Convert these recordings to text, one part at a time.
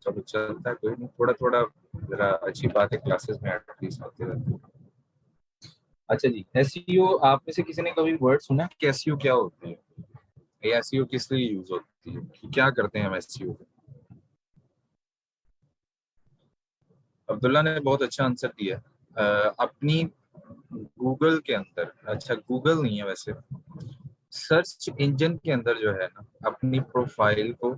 चलो चलता है, कोई नहीं, थोड़ा थोड़ा जरा अच्छी बात है, क्लासेस में एटलीस्ट आते रहते हैं। अच्छा जी, एसईओ, आप में से किसी ने कभी वर्ड सुना कि एसईओ क्या होती है, या एसईओ किस लिए यूज होती है, कि क्या करते हैं हम एसईओ? अब्दुल्ला ने बहुत अच्छा आंसर दिया। अपनी गूगल के अंदर, अच्छा गूगल नहीं है वैसे, सर्च इंजन के अंदर जो है ना, अपनी प्रोफाइल को,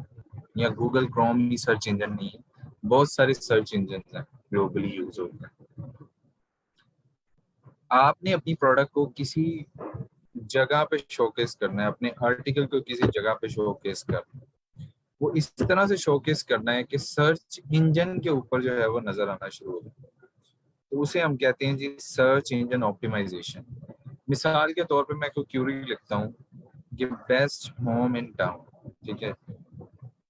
या गूगल क्रोम ही सर्च इंजन नहीं है, बहुत सारे सर्च इंजन हैं ग्लोबली यूज होते हैं। आपने अपनी प्रोडक्ट को किसी जगह पे शोकेस करना है, अपने आर्टिकल को किसी जगह पे शोकेस करना है, वो इस तरह से शोकेस करना है कि सर्च इंजन के ऊपर जो है वो नजर आना शुरू हो जाए, तो उसे हम कहते हैं जी सर्च इंजन ऑप्टिमाइजेशन। मिसाल के तौर पे मैं कोई क्यूरी लिखता हूँ कि बेस्ट होम इन टाउन, ठीक है,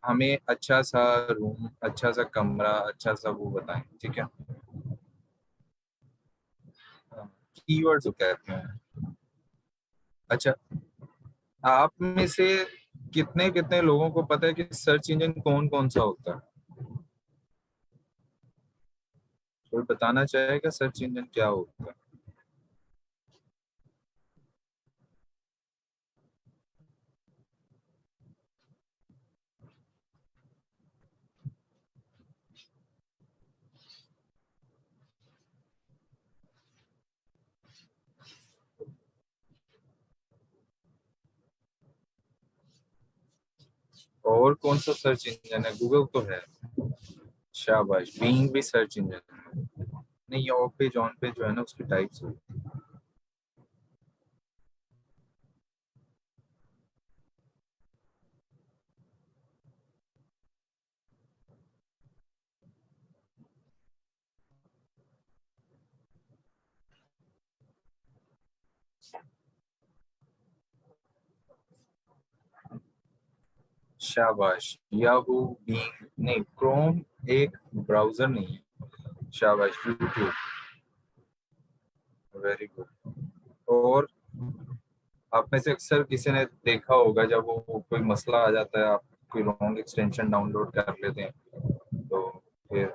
हमें अच्छा सा रूम, अच्छा सा कमरा, अच्छा सा वो बताएं, ठीक है, कीवर्ड्स जो कहते हैं। अच्छा, आप में से कितने कितने लोगों को पता है कि सर्च इंजन कौन कौन सा होता है? कोई बताना चाहेगा सर्च इंजन क्या होता है? और कौन सा सर्च इंजन है? गूगल तो है, शाबाश, बीइंग भी सर्च इंजन है। नहीं, ऑफ पेज ऑन पेज जो है ना, उसकी टाइप्स हो। शाबाश, याहू बीइंग नहीं, क्रोम एक ब्राउजर नहीं है। शाबाश, यूट्यूब, वेरी गुड। और आप में से अक्सर किसी ने देखा होगा, जब वो कोई मसला आ जाता है, आप कोई रॉन्ग एक्सटेंशन डाउनलोड कर लेते हैं, तो फिर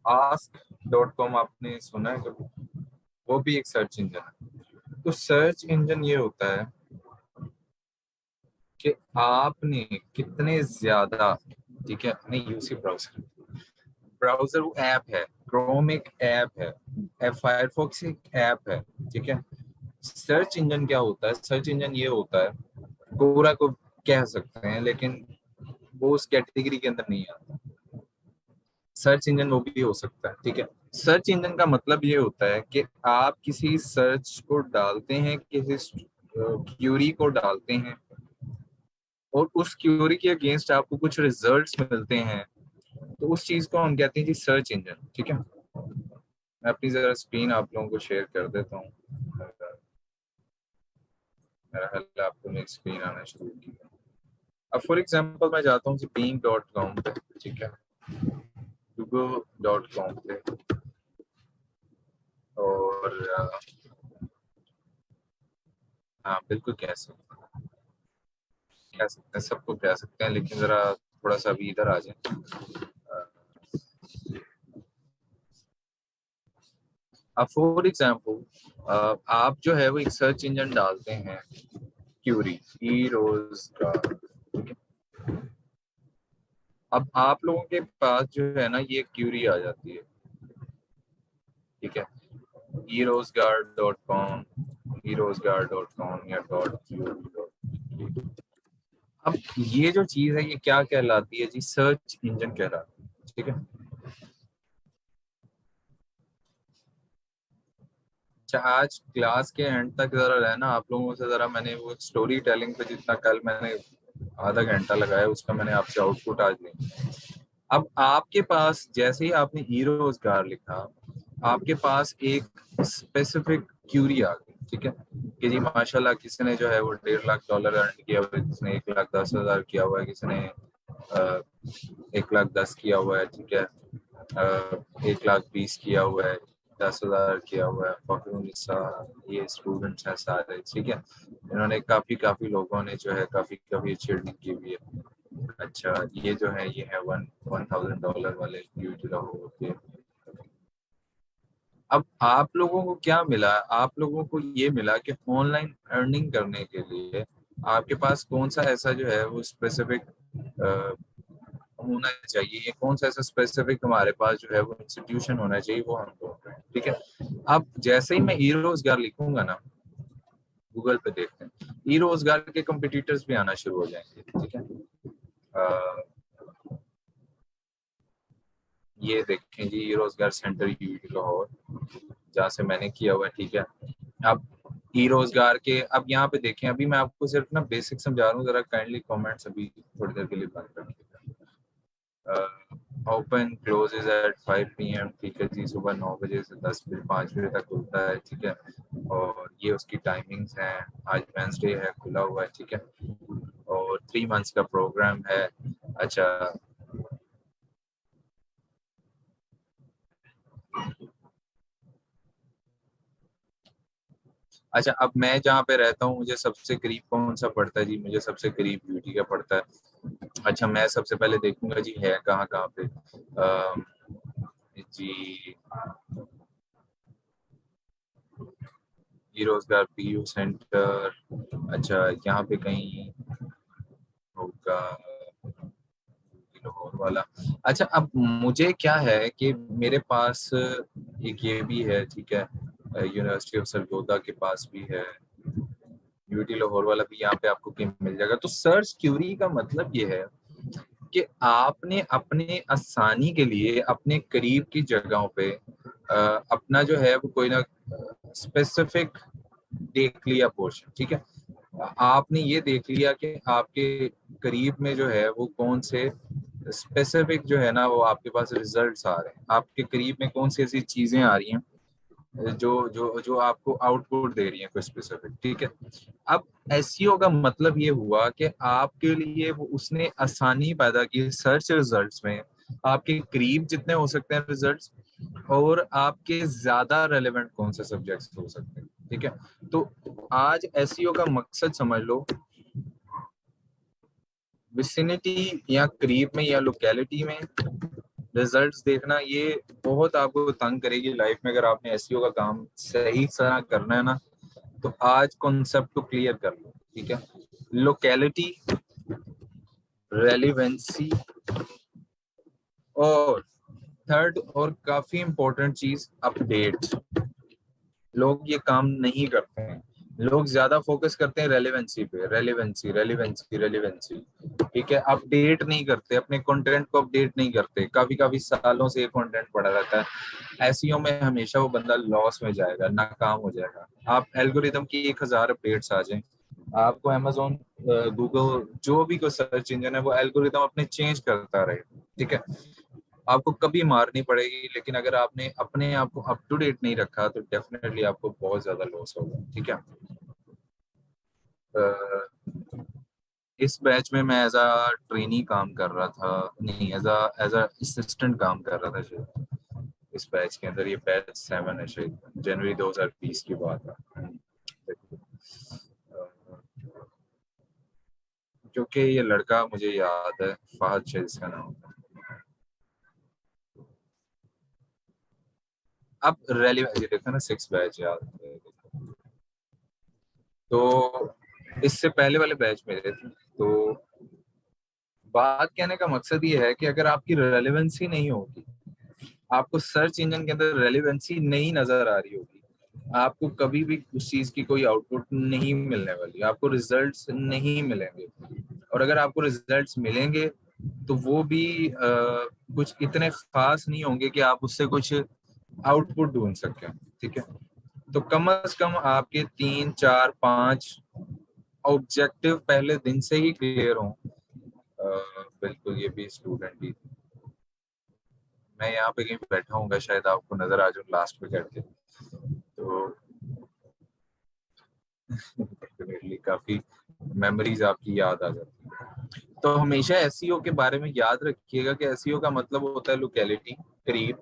ask.com आपने सुना है कभी? वो भी एक सर्च इंजन है। तो सर्च इंजन ये होता है कि आपने कितने ज्यादा, ठीक है, नहीं, यूसी ब्राउजर, ब्राउजर वो ऐप है, क्रोम एक ऐप है, फायरफॉक्स एक ऐप है, ठीक है। सर्च इंजन क्या होता है? सर्च इंजन ये होता है, पूरा को कह सकते हैं, लेकिन वो उस कैटेगरी के अंदर नहीं आता। सर्च इंजन वो भी हो सकता है, ठीक है। सर्च इंजन का मतलब ये होता है कि आप किसी सर्च को डालते हैं, किसी क्यूरी को डालते हैं, और उस क्यूरी के अगेंस्ट आपको कुछ रिजल्ट्स मिलते हैं, तो उस चीज को हम कहते हैं जी सर्च इंजन, ठीक है। मैं अपनी जरा स्क्रीन आप लोगों को शेयर कर देता हूँ। मेरा ख्याल आपको मेरी स्क्रीन आना शुरू की। अब फॉर एग्जांपल मैं जाता हूँ जी bing.com पे, ठीक है, google.com पे, और हाँ बिल्कुल कह सकते हैं, सबको कह सकते हैं, लेकिन जरा थोड़ा सा अभी इधर आ जाए। अब फॉर एग्जांपल आप जो है वो एक सर्च इंजन डालते हैं, क्यूरी, ई रोज का, ठीक है। अब आप लोगों के पास जो है ना, ये क्यूरी आ जाती है, ठीक है, eroseguard.com, eroseguard.com या .q। अब ये जो चीज है, ये क्या कहलाती है जी? सर्च इंजन कहलाती है, ठीक है। अच्छा, आज क्लास के एंड तक जरा रहना आप लोगों से, जरा मैंने वो स्टोरी टेलिंग पे जितना कल मैंने आधा घंटा लगाया, उसका मैंने आपसे आउटपुट आज नहीं। अब आपके पास जैसे ही आपने हीरोजगार लिखा, आपके पास एक स्पेसिफिक क्यूरी आ गई, ठीक है, कि जी माशाल्लाह किसी ने जो है वो $1.5 लाख अर्न किया हुआ है, किसी ने 1,10,000 किया हुआ है, किसी ने 1,10,000 किया हुआ है, ठीक है, 1,20,000 किया हुआ है, 10,000 किया हुआ है, फखरुन्निसा, ये स्टूडेंट्स हैं सारे, ठीक है। इन्होंने काफी लोगों ने जो है काफी अच्छी अर्निंग की हुई है। अच्छा, ये जो है ये है $1,000 वाले यूट्यूब होते। अब आप लोगों को क्या मिला? आप लोगों को ये मिला कि ऑनलाइन अर्निंग करने के लिए आपके पास कौन सा ऐसा जो है वो स्पेसिफिक होना चाहिए, या कौन सा ऐसा स्पेसिफिक हमारे पास जो है वो इंस्टीट्यूशन होना चाहिए, वो हम बोल रहे हैं, ठीक है। अब जैसे ही मैं ई रोजगार लिखूंगा ना, गूगल पे देखते हैं, ई रोजगार के कंपटीटर्स भी आना शुरू हो जाएंगे, ठीक है। अ, ये देखें जी, ई रोजगार सेंटर यूटी लाहौर, जहाँ से मैंने किया हुआ है, ठीक है। अब ई रोजगार के, अब यहाँ पे देखें, अभी मैं आपको सिर्फ ना बेसिक समझा रहा हूँ, जरा काइंडली कमेंट्स अभी थोड़ी देर के लिए बंद कर दीजिएगा। ओपन क्लोजेज एट 5 PM, ठीक है जी, सुबह 9 बजे से 5 बजे तक खुलता है, ठीक है। और ये उसकी टाइमिंग्स हैं। आज वेंसडे है, खुला हुआ है, ठीक है। और 3 मंथ्स का प्रोग्राम है। अच्छा, अच्छा, अब मैं जहाँ पे रहता हूँ मुझे सबसे करीब कौन सा पड़ता है जी? मुझे सबसे करीब यूटी का पड़ता है। अच्छा, मैं सबसे पहले देखूंगा जी है कहाँ कहाँ पे। जी, ई रोजगार पीयू सेंटर, अच्छा यहाँ पे कहीं होगा, लाहौर वाला। अच्छा, अब मुझे क्या है कि मेरे पास एक ये भी है, ठीक है, यूनिवर्सिटी ऑफ सरगोदा के पास भी है, यूटी लाहौर वाला भी यहाँ पे आपको कहीं मिल जाएगा। तो सर्च क्यूरी का मतलब ये है कि आपने अपने आसानी के लिए अपने करीब की जगहों पे अपना जो है वो कोई ना स्पेसिफिक देख लिया पोर्शन, ठीक है। आपने ये देख लिया कि आपके करीब में जो है वो कौन से स्पेसिफिक जो है ना वो आपके पास रिजल्ट्स आ रहे हैं, आपके करीब में कौन सी ऐसी चीजें आ रही हैं जो जो जो आपको आउटपुट दे रही हैं कोई स्पेसिफिक, ठीक है। अब एसईओ का मतलब ये हुआ कि आपके लिए वो उसने आसानी पैदा की सर्च रिजल्ट्स में, आपके करीब जितने हो सकते हैं रिजल्ट्स, और आपके ज्यादा रेलेवेंट कौन से सब्जेक्ट्स हो सकते हैं, ठीक है। तो आज एसईओ का मकसद समझ लो, विसिनिटी या करीब में या लोकेलिटी में रिजल्ट्स देखना, ये बहुत आपको तंग करेगी लाइफ में। अगर आपने एसईओ का काम सही तरह करना है ना, तो आज कॉन्सेप्ट को क्लियर कर लो, ठीक है। लोकेलिटी, रेलिवेंसी, और थर्ड और काफी इंपॉर्टेंट चीज, अपडेट। लोग ये काम नहीं करते हैं। लोग ज्यादा फोकस करते हैं रेलेवेंसी पे, रेलेवेंसी रेलेवेंसी रेलेवेंसी, ठीक है। अपडेट नहीं करते, अपने कंटेंट को अपडेट नहीं करते, काफी काफी सालों से ये कंटेंट पड़ा रहता है। एसईओ में हमेशा वो बंदा लॉस में जाएगा, नाकाम हो जाएगा। आप एल्गोरिदम की 1,000 अपडेट्स आ जाएं, आपको अमेजोन, गूगल, जो भी कोई सर्च इंजन है वो एल्गोरिदम अपने चेंज करता रहे, ठीक है। आपको कभी मारनी पड़ेगी, लेकिन अगर आपने अपने आप को अप टू डेट नहीं रखा तो डेफिनेटली आपको बहुत ज्यादा लॉस होगा, ठीक है। अ, इस बैच में मैं एज अ ट्रेनी काम कर रहा था, नहीं, एज अ असिस्टेंट काम कर रहा था शायद। इस बैच के अंदर, ये बैच 7 है शायद, जनवरी 2020 की बात है। क्योंकि ये लड़का मुझे याद है, फहद शायद इसका नाम था। अब रेलिवेंसी देखो ना, 6 बैच याद है। तो इससे पहले वाले बैच में थे, तो बात कहने का मकसद ये है कि अगर आपकी रेलेवेंसी नहीं होगी, आपको सर्च इंजन के अंदर रेलेवेंसी नहीं नजर आ रही होगी, आपको कभी भी उस चीज की कोई आउटपुट नहीं मिलने वाली, आपको रिजल्ट्स नहीं मिलेंगे। और अगर आपको रिजल्ट्स मिलेंगे तो वो भी कुछ इतने खास नहीं होंगे कि आप उससे कुछ आउटपुट ढूंढ सकें, ठीक है। तो कम से कम आपके 3 4 5 ऑब्जेक्टिव पहले दिन से ही क्लियर हों। बिल्कुल, ये भी स्टूडेंट ही, मैं यहाँ पे कहीं बैठा हूँ, शायद आपको नजर आ जाऊँ लास्ट में करके, तो डेफिनेटली काफी मेमोरीज आपकी याद आ जाती है। तो हमेशा एसईओ के बारे में याद रखिएगा कि एसईओ का मतलब होता है लोकेलिटी, करीब,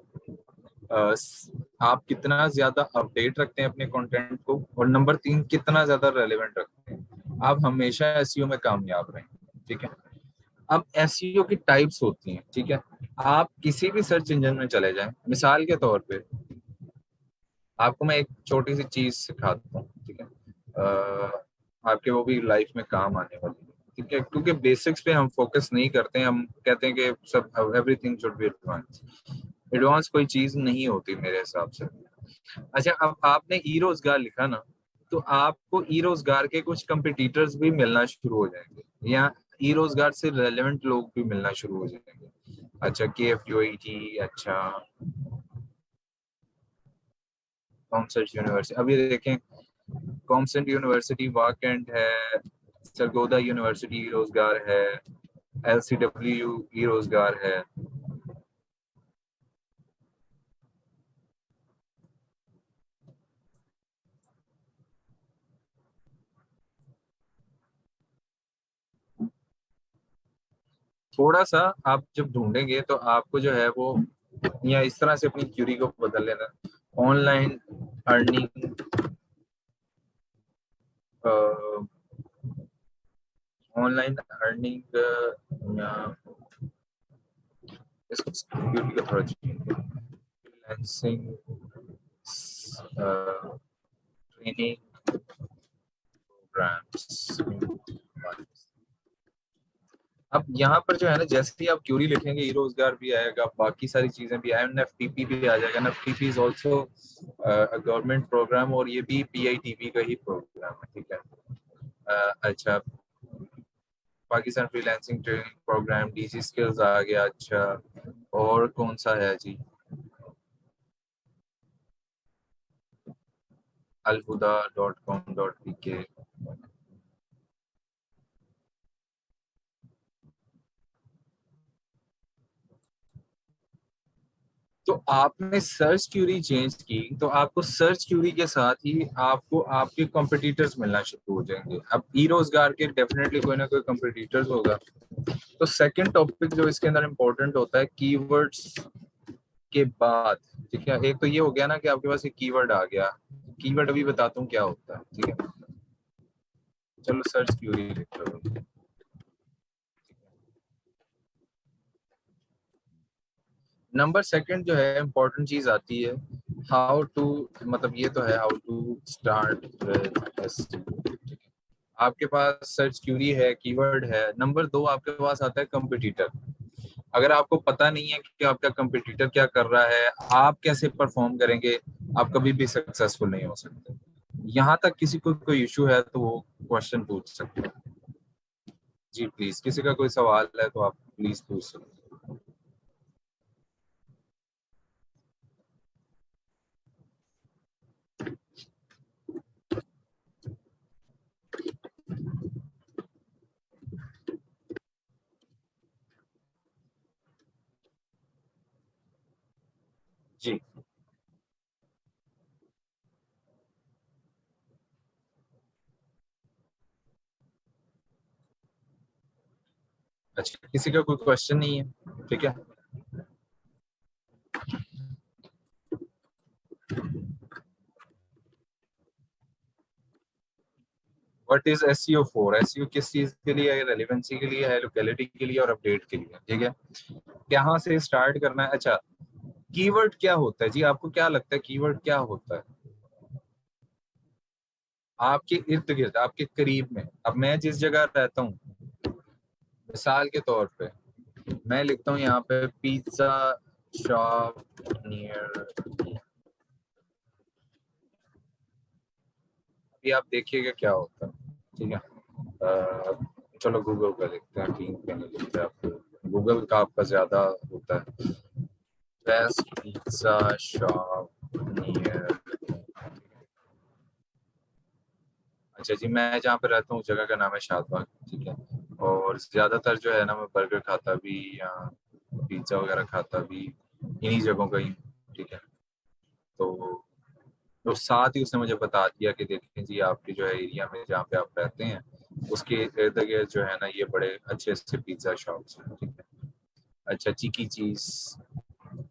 आप कितना ज्यादा अपडेट रखते हैं अपने कंटेंट को, और नंबर 3 कितना ज्यादा रेलेवेंट रखते हैं। आप हमेशा एसईओ में कामयाब रहें, ठीक है। अब एसईओ की टाइप्स होती हैं, ठीक है। आप किसी भी सर्च इंजन में चले जाएं, मिसाल के तौर पे आपको मैं एक छोटी सी चीज सिखाता हूँ, ठीक है। आपके वो भी लाइफ में काम आने वाली है, ठीक है, क्योंकि बेसिक्स पे हम फोकस नहीं करते हैं। हम कहते हैं कि सब everything should be advance. Advance कोई चीज नहीं होती मेरे हिसाब से। अच्छा, अब आपने ई रोजगार लिखा ना, तो आपको ई रोजगार के कुछ कंपिटिटर्स भी मिलना शुरू हो जाएंगे, या ई रोजगार से रेलेवेंट लोग भी मिलना शुरू हो जाएंगे। अच्छा, के एफ यू आई टी, अच्छा, कॉमसर्ट यूनिवर्सिटी, अभी देखें कॉमसेंट यूनिवर्सिटी वाकएंड है, सरगोदा यूनिवर्सिटी रोजगार है, एलसीडब्ल्यू ई रोजगार है। थोड़ा सा आप जब ढूंढेंगे तो आपको जो है वो, या इस तरह से अपनी क्यूरी को बदल लेना, ऑनलाइन अर्निंग, ऑनलाइन अर्निंग, या इसको क्यूरी का थोड़ा चेंज, फ्रीलांसिंग, ट्रेनिंग प्रोग्राम्स। अब यहाँ पर जो है ना, जैसे ही आप क्यूरी लिखेंगे ई रोजगार भी आएगा, बाकी सारी चीजें भी, एनएफटीपी भी आ जाएगा। एनएफटीपी इज ऑल्सो गवर्नमेंट प्रोग्राम, और ये भी पीआईटीपी का ही प्रोग्राम है, ठीक है। अच्छा, Pakistan freelancing training program, DigiSkills आ गया। अच्छा, और कौन सा है जी, alhuda.com.pk। तो आपने सर्च क्यूरी चेंज की, तो आपको सर्च क्यूरी के साथ ही आपको आपके कॉम्पिटिटर्स मिलना शुरू हो जाएंगे। अब ई रोजगार के डेफिनेटली कोई ना कोई कॉम्पिटिटर्स होगा। तो सेकंड टॉपिक जो इसके अंदर इम्पोर्टेंट होता है, कीवर्ड्स के बाद, ठीक है। एक तो ये हो गया ना कि आपके पास एक कीवर्ड आ गया। कीवर्ड अभी बताता हूँ क्या होता है, ठीक है। चलो सर्च क्यूरी लिख लो। नंबर सेकंड जो है इम्पोर्टेंट चीज आती है, हाउ टू, मतलब ये तो है हाउ टू स्टार्ट विद। आपके पास सर्च क्यूरी है, कीवर्ड है। नंबर 2 आपके पास आता है कंपटीटर। अगर आपको पता नहीं है कि आपका कंपटीटर क्या कर रहा है, आप कैसे परफॉर्म करेंगे, आप कभी भी सक्सेसफुल नहीं हो सकते। यहाँ तक किसी को कोई इशू है तो वो क्वेश्चन पूछ सकते हैं। जी प्लीज, किसी का कोई सवाल है तो आप प्लीज पूछ सकते हैं। जी, अच्छा, किसी का कोई क्वेश्चन नहीं है, ठीक है। What is SEO for? SEO किस चीज के लिए है? रेलेवेंसी के लिए है, लोकेलिटी के लिए, और अपडेट के लिए, ठीक है। कहाँ से स्टार्ट करना है? अच्छा, कीवर्ड क्या होता है जी? आपको क्या लगता है कीवर्ड क्या होता है? आपके इर्द गिर्द, आपके करीब में। अब मैं जिस जगह रहता हूँ, मिसाल के तौर पे मैं लिखता हूँ यहाँ पे पिज्जा शॉप नियर। अभी आप देखिएगा क्या होता है, ठीक है। चलो गूगल पे लिखते हैं, टीम पे नहीं लिखते। आपको गूगल का आपका ज्यादा होता है। Best pizza shop near. अच्छा जी, मैं जहाँ पे रहता हूँ जगह का नाम है शादबाग, ठीक है। और ज्यादातर जो है ना, मैं बर्गर खाता भी या पिज्जा वगैरह खाता भी इन्हीं जगहों का ही, ठीक है। तो तो साथ ही उसने मुझे बता दिया कि देखें जी आपके जो है एरिया में जहाँ पे आप रहते हैं उसके इर्द गिर्द जो है ना ये बड़े अच्छे अच्छे पिज्ज़ा शॉप्स हैं, ठीक है। अच्छा चीकी चीज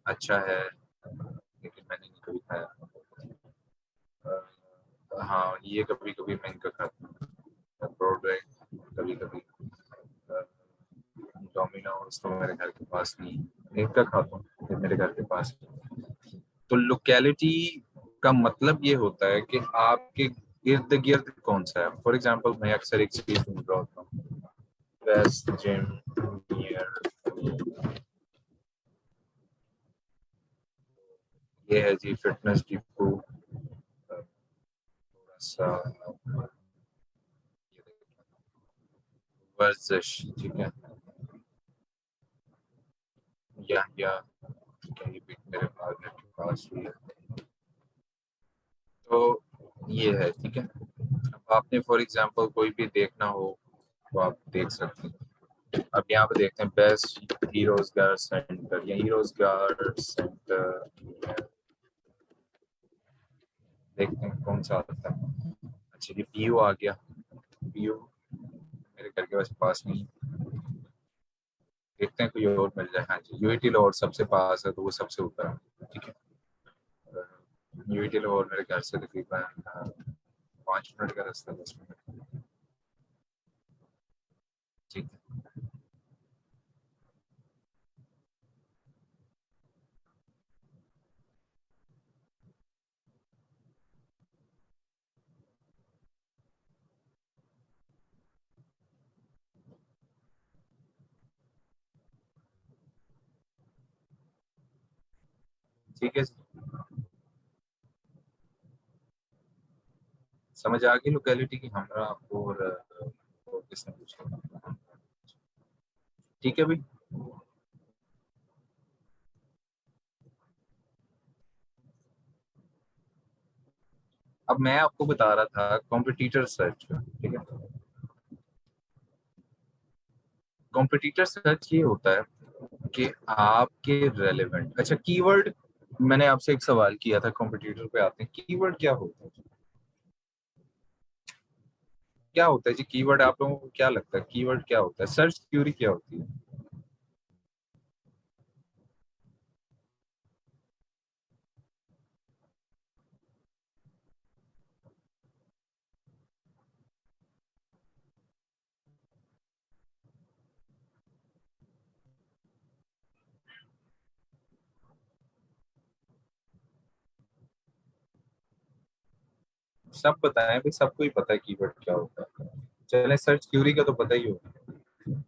अच्छा है लेकिन मैंने नहीं कभी खाया। हाँ ये कभी कभी मैं इनका खाता हूँ ब्रॉडवे कभी कभी। डोमिनोज तो मेरे घर के पास नहीं है, इनका खाता हूँ ये मेरे घर के पास है। तो लोकेलिटी का मतलब ये होता है कि आपके इर्द गिर्द कौन सा है। फॉर एग्जाम्पल मैं अक्सर एक चीज ढूंढ रहा होता हूँ, बेस्ट जिम नियर, ये है जी फिटनेस डिपो, थोड़ा सा वर्जिश, ठीक है। या ठीक है ये भी मेरे मार्केट के पास ही है। तो ये है ठीक है। अब आपने फॉर एग्जांपल कोई भी देखना हो तो आप देख सकते हैं। अब यहाँ पे देखते हैं बेस्ट हीरोज गार्ड सेंटर या हीरोज गार्ड सेंटर, देखते हैं कौन सा आता है। अच्छा ये पीयू आ गया, पीयू मेरे घर के पास नहीं, देखते हैं कोई और मिल जाए। हाँ जी यूईटी लाहौर सबसे पास है तो वो सबसे ऊपर है, ठीक है। यूईटी लाहौर मेरे घर से तकरीबन 5 मिनट का रास्ता, 10 मिनट, ठीक है। ठीक है समझ आ गई लोकेलिटी की हमरा और किसने पूछा, ठीक है भाई। अब मैं आपको बता रहा था कॉम्पिटिटर सर्च का, ठीक है। कॉम्पिटिटर सर्च ये होता है कि आपके रेलेवेंट, अच्छा कीवर्ड, मैंने आपसे एक सवाल किया था कॉम्पिटिटर पे आते हैं, कीवर्ड क्या होता है, क्या होता है जी कीवर्ड, आप लोगों को क्या लगता है कीवर्ड क्या होता है, सर्च क्यूरी क्या होती है। सब बताएं भाई, सबको ही पता है कीवर्ड क्या होता है। चले सर्च क्यूरी का तो पता ही होगा।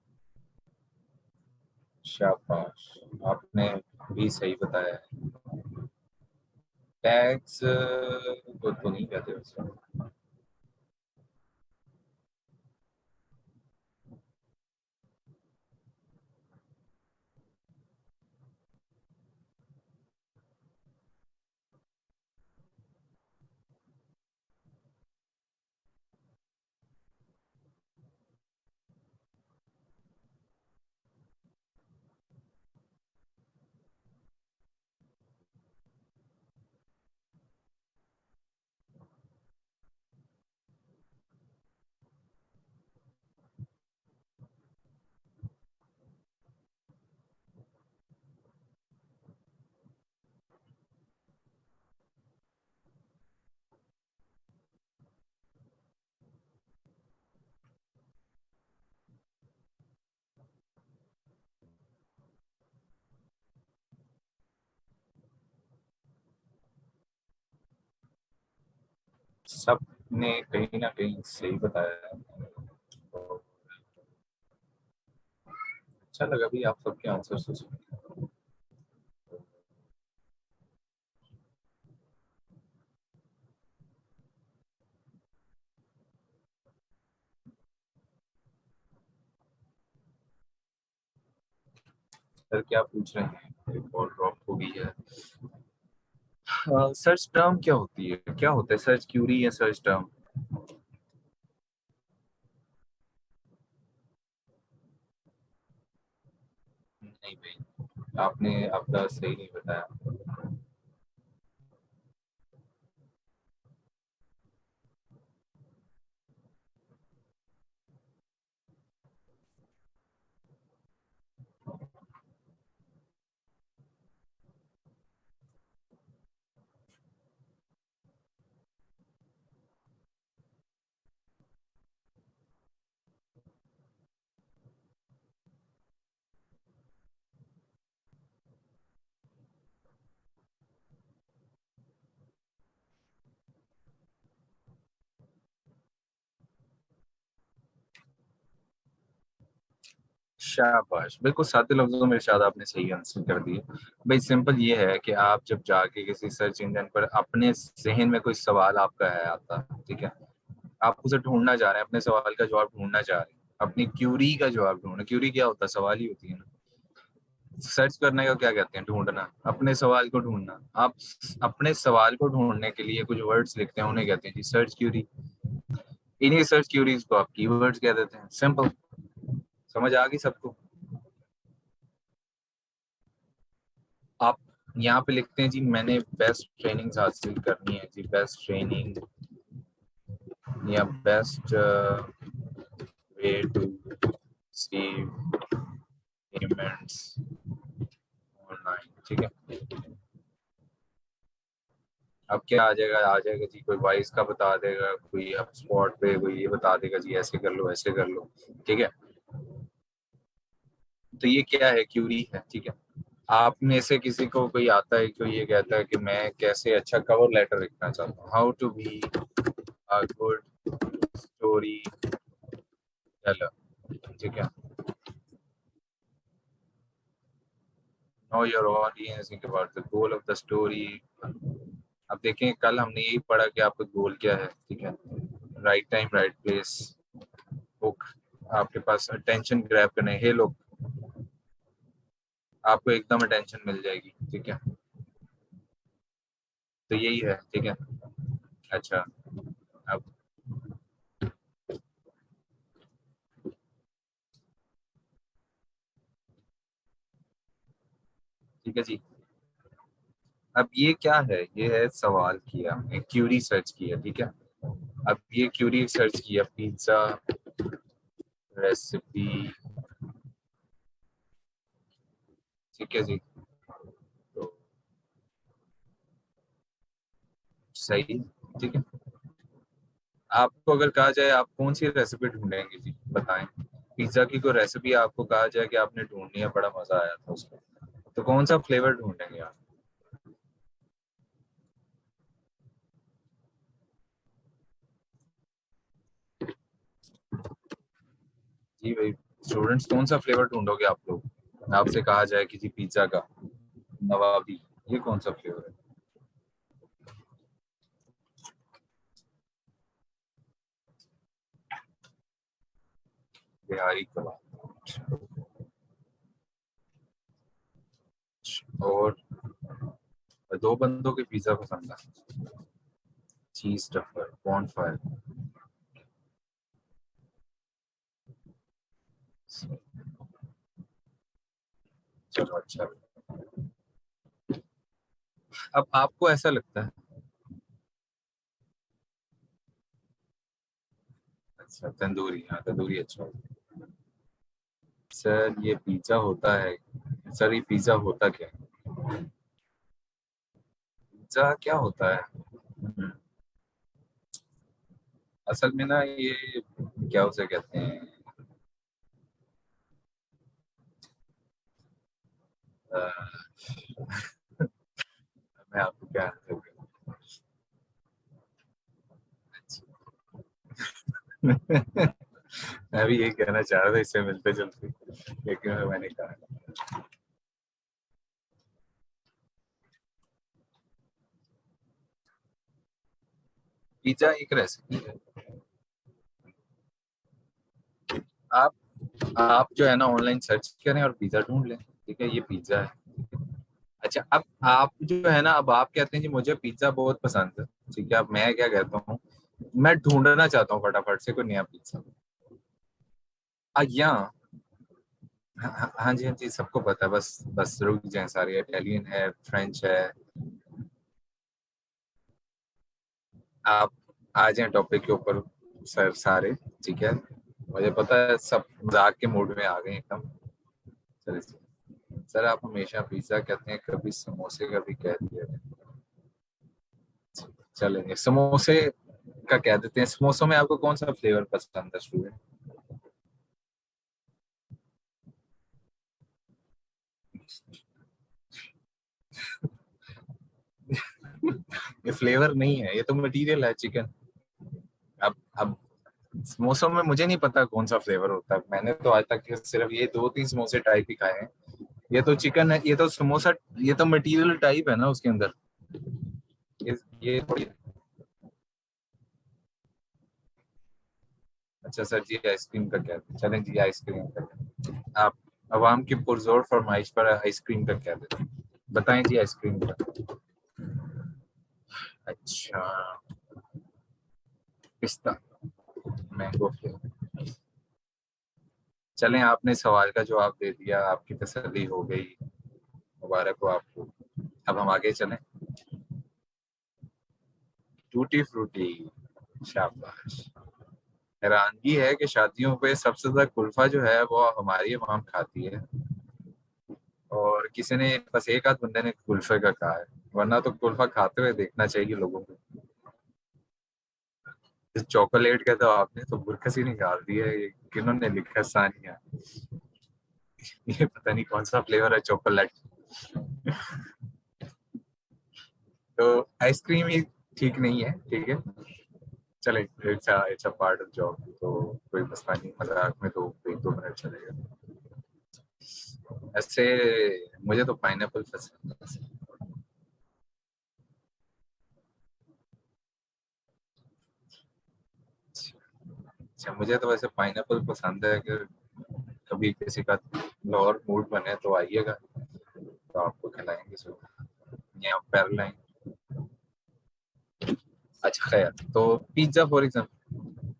शाबाश, आपने भी सही बताया है। टैग्स तो नहीं कहते वैसे। सब ने कहीं ना कहीं सही बताया है। तो अच्छा लगा भी आप सबके आंसर से सुन के। सर क्या पूछ रहे हैं, एक और ड्रॉप हो गई है। सर्च टर्म क्या होती है, क्या होता है सर्च क्यूरी या सर्च टर्म। नहीं भाई आपने आपका सही नहीं बताया। शाबाश, बिल्कुल सादे लफ्जों में इरशाद आपने सही आंसर कर दिया। भाई सिंपल ये है कि आप जब जाके किसी सर्च इंजन पर अपने जहन में कोई सवाल आपका है आता, ठीक है, आप उसे ढूंढना चाह रहे हैं, अपने सवाल का जवाब ढूंढना चाह रहे हैं, अपनी क्यूरी का जवाब ढूंढना। क्यूरी क्या होता है? सवाल ही होती है ना। सर्च करने का क्या कहते हैं? ढूंढना, अपने सवाल को ढूंढना। आप अपने सवाल को ढूंढने के लिए कुछ वर्ड्स लिखते हैं, उन्हें कहते हैं जी सर्च क्यूरी। इन्हीं सर्च क्यूरीज को आप कीवर्ड्स कह देते हैं। सिंपल, समझ आ गई सबको? आप यहाँ पे लिखते हैं जी मैंने बेस्ट ट्रेनिंग हासिल करनी है जी, बेस्ट ट्रेनिंग या best way to receive payments online, ठीक है। अब क्या आ जाएगा? आ जाएगा जी कोई वॉइस का बता देगा, कोई अब स्पॉट पे कोई ये बता देगा जी ऐसे कर लो ऐसे कर लो, ठीक है। तो ये क्या है? क्यूरी है, ठीक है। आप में से किसी को कोई आता है, कोई ये कहता है कि मैं कैसे अच्छा कवर लेटर लिखना चाहता हूँ, how to be a good story teller, ठीक है। Know your audience, think about the goal of the story. अब देखें, कल हमने यही पढ़ा कि आपका गोल क्या है, ठीक है। Right time right place, book, आपके पास अटेंशन ग्रैब करने, हे लोग, आपको एकदम अटेंशन मिल जाएगी, ठीक है। तो यही है, ठीक है। अच्छा, अब ठीक है जी। अब ये क्या है? ये है सवाल किया हमने, क्यूरी सर्च किया, ठीक है। अब ये क्यूरी सर्च किया, पिज्जा रेसिपी, ठीक है जी। तो सही, ठीक है। आपको अगर कहा जाए आप कौन सी रेसिपी ढूंढेंगे जी, बताएं। पिज्जा की कोई रेसिपी आपको कहा जाए कि आपने ढूंढनी है, बड़ा मजा आया था उसको, तो कौन सा फ्लेवर ढूंढेंगे आप? जी भाई, स्टूडेंट्स कौन सा फ्लेवर ढूंढोगे आप लोग? आपसे कहा जाए कि जी पिज्जा का नवाबी, ये कौन सा फ्लेवर है? बिहारी कबाब। और दो बंदों के पिज्जा पसंद है, चीज स्टफर, बॉनफायर। चलो अच्छा। अब आपको ऐसा लगता है, अच्छा तंदूरी, हाँ तंदूरी अच्छा होता है। सर ये पिज्जा होता है, सर ये पिज्जा होता क्या है? पिज्जा क्या होता है? असल में ना ये क्या उसे कहते हैं, अ, मैं आपको क्या आंसर करूं? मैं भी यही कहना चाह रहा था इससे मिलते जुलते, लेकिन मैंने कहा पिज्जा एक रेसिपी है। आप आप जो है ना ऑनलाइन सर्च करें और पिज्जा ढूंढ लें, ठीक है, ये पिज्जा है। अच्छा, अब आप जो है ना, अब आप कहते हैं कि मुझे पिज्जा बहुत पसंद है, ठीक है। अब मैं क्या कहता हूँ, मैं ढूंढना चाहता हूँ फटाफट से कोई नया पिज्जा। यहाँ, हाँ हाँ हाँ जी हाँ जी, सबको पता है, बस बस रुक जाए सारे, इटालियन है, फ्रेंच है। आप आ जाए टॉपिक के ऊपर सर सारे, ठीक है। मुझे पता है सब मजाक के मूड में आ गए एकदम। चलिए सर, आप हमेशा पिज्जा कहते हैं, कभी समोसे का भी कह दिया। चलेंगे समोसे का कह देते हैं। समोसों में आपको कौन सा फ्लेवर पसंद है स्टूडेंट? ये फ्लेवर नहीं है, ये तो मटेरियल है, चिकन। अब समोसों में मुझे नहीं पता कौन सा फ्लेवर होता है, मैंने तो आज तक सिर्फ ये 2-3 समोसे टाइप ही खाए हैं। ये तो चिकन है, ये तो समोसा, ये तो मटेरियल टाइप है ना उसके अंदर। ये थोड़ी। अच्छा सर जी, आइसक्रीम का क्या है? चलें जी, आइसक्रीम का क्या है? आप अवाम की पुरजोर फरमाइश पर आइसक्रीम का क्या देते हैं? बताएं जी आइसक्रीम का। अच्छा, पिस्ता, मैंगो फ्लेवर। चलें, आपने सवाल का जवाब दे दिया, आपकी तसल्ली हो गई, मुबारक हो आपको। अब हम आगे चलें। टूटी फ्रूटी, शाबाश। हैरानगी है कि शादियों पे सबसे ज्यादा कुल्फा जो है वो हमारी अवाम खाती है, और किसी ने बस एक आध बंदे ने कुल्फे का कहा है, वरना तो कुल्फा खाते हुए देखना चाहिए लोगों को। इस चॉकलेट का तो आपने तो बुरकस ही निकाल दिया है, ये किन्होंने लिखा? सानिया। ये पता नहीं कौन सा फ्लेवर है चॉकलेट। तो आइसक्रीम ही ठीक नहीं है, ठीक है। चले, it's a part of job, तो कोई मसला नहीं, मजाक में तो 1-2 मिनट चलेगा। ऐसे मुझे तो पाइनएप्पल पसंद है। अच्छा, मुझे तो वैसे पाइनएप्पल पसंद है। अगर कभी किसी का लाहौर मूड बने तो आइएगा, तो आपको खिलाएंगे जरूर, या पैरलाइन। अच्छा खैर, तो pizza for example.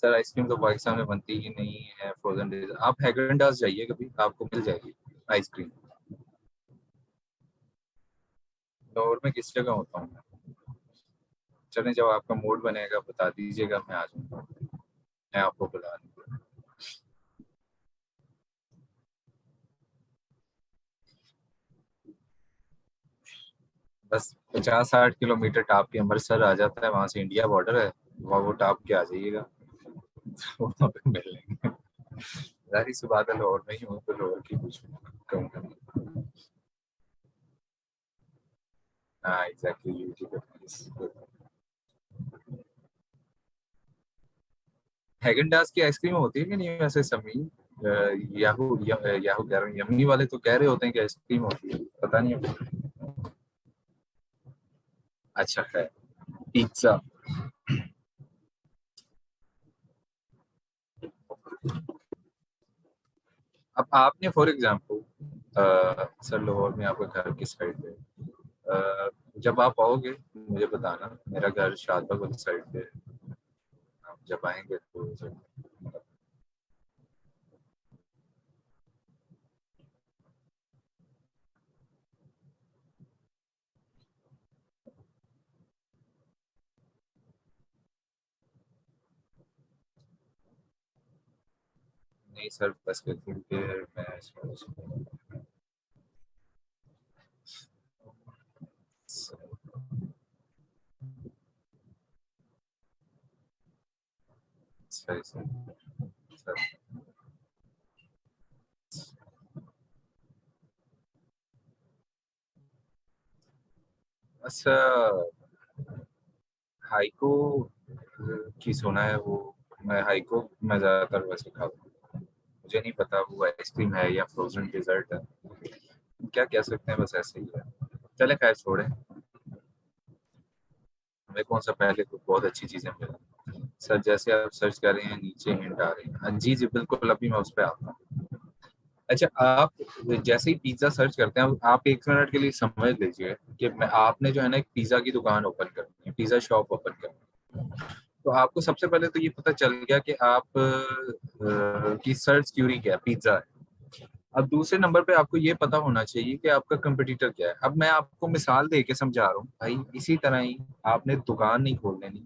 Sir ice cream तो पाकिस्तान में बनती ही नहीं है, फ्रोजन डिज। आप हैगेन-डाज़ जाइए कभी, आपको मिल जाएगी आइसक्रीम। लाहौर में किस जगह होता हूँ मैं? चलें, जब आपका मूड बनेगा बता दीजिएगा, मैं आ जाऊंगा, मैं आपको बुला लूंगा। बस 50-60 किलोमीटर टाप के अमृतसर आ जाता है, वहां से इंडिया बॉर्डर है, वहाँ वो टाप के आ जाइएगा। वहाँ पे मिल लेंगे। जाहिर सी बात है, लाहौर में ही हूँ तो लाहौर की कुछ कहूँगा। हाँ एग्जैक्टली, यूटी का प्लेस। हैगन डास की आइसक्रीम होती है कि नहीं वैसे समी? याहू कह रहा हूँ, यमनी वाले तो कह रहे होते हैं कि आइसक्रीम होती है, पता नहीं अब। अच्छा है। पिज्जा। अब आपने फॉर एग्जांपल, सर लाहौर में आपका घर किस साइड पे है? जब आप आओगे मुझे बताना, मेरा घर शादबाग वाली साइड पे है। आप जब आएंगे तो नहीं सर, बस क्योंकि मैं सही सर। बस हाइको की सुना है वो, मैं हाइको मैं ज्यादातर वैसे खाता हूँ। मुझे नहीं पता वो आइसक्रीम है या फ्रोजन डिजर्ट है, क्या कह सकते हैं, बस ऐसे ही है। चले खैर छोड़े, हमें कौन सा पहले तो बहुत अच्छी चीजें मिली। सर जैसे आप सर्च कर रहे हैं नीचे हिंट आ रही है, हाँ जी जी बिल्कुल, अभी मैं उस पर आता हूँ। अच्छा, आप जैसे ही पिज्जा सर्च करते हैं, आप 1 मिनट के लिए समझ लीजिए कि मैं आपने जो है ना एक पिज्जा की दुकान ओपन करनी है, पिज्जा शॉप ओपन करनी है। तो आपको सबसे पहले तो ये पता चल गया कि आप की सर्च क्यूरी क्या है, पिज्जा है। अब दूसरे नंबर पे आपको ये पता होना चाहिए कि आपका कंपटीटर क्या है। अब मैं आपको मिसाल दे के समझा रहा हूँ भाई, इसी तरह ही आपने दुकान नहीं खोल लेनी।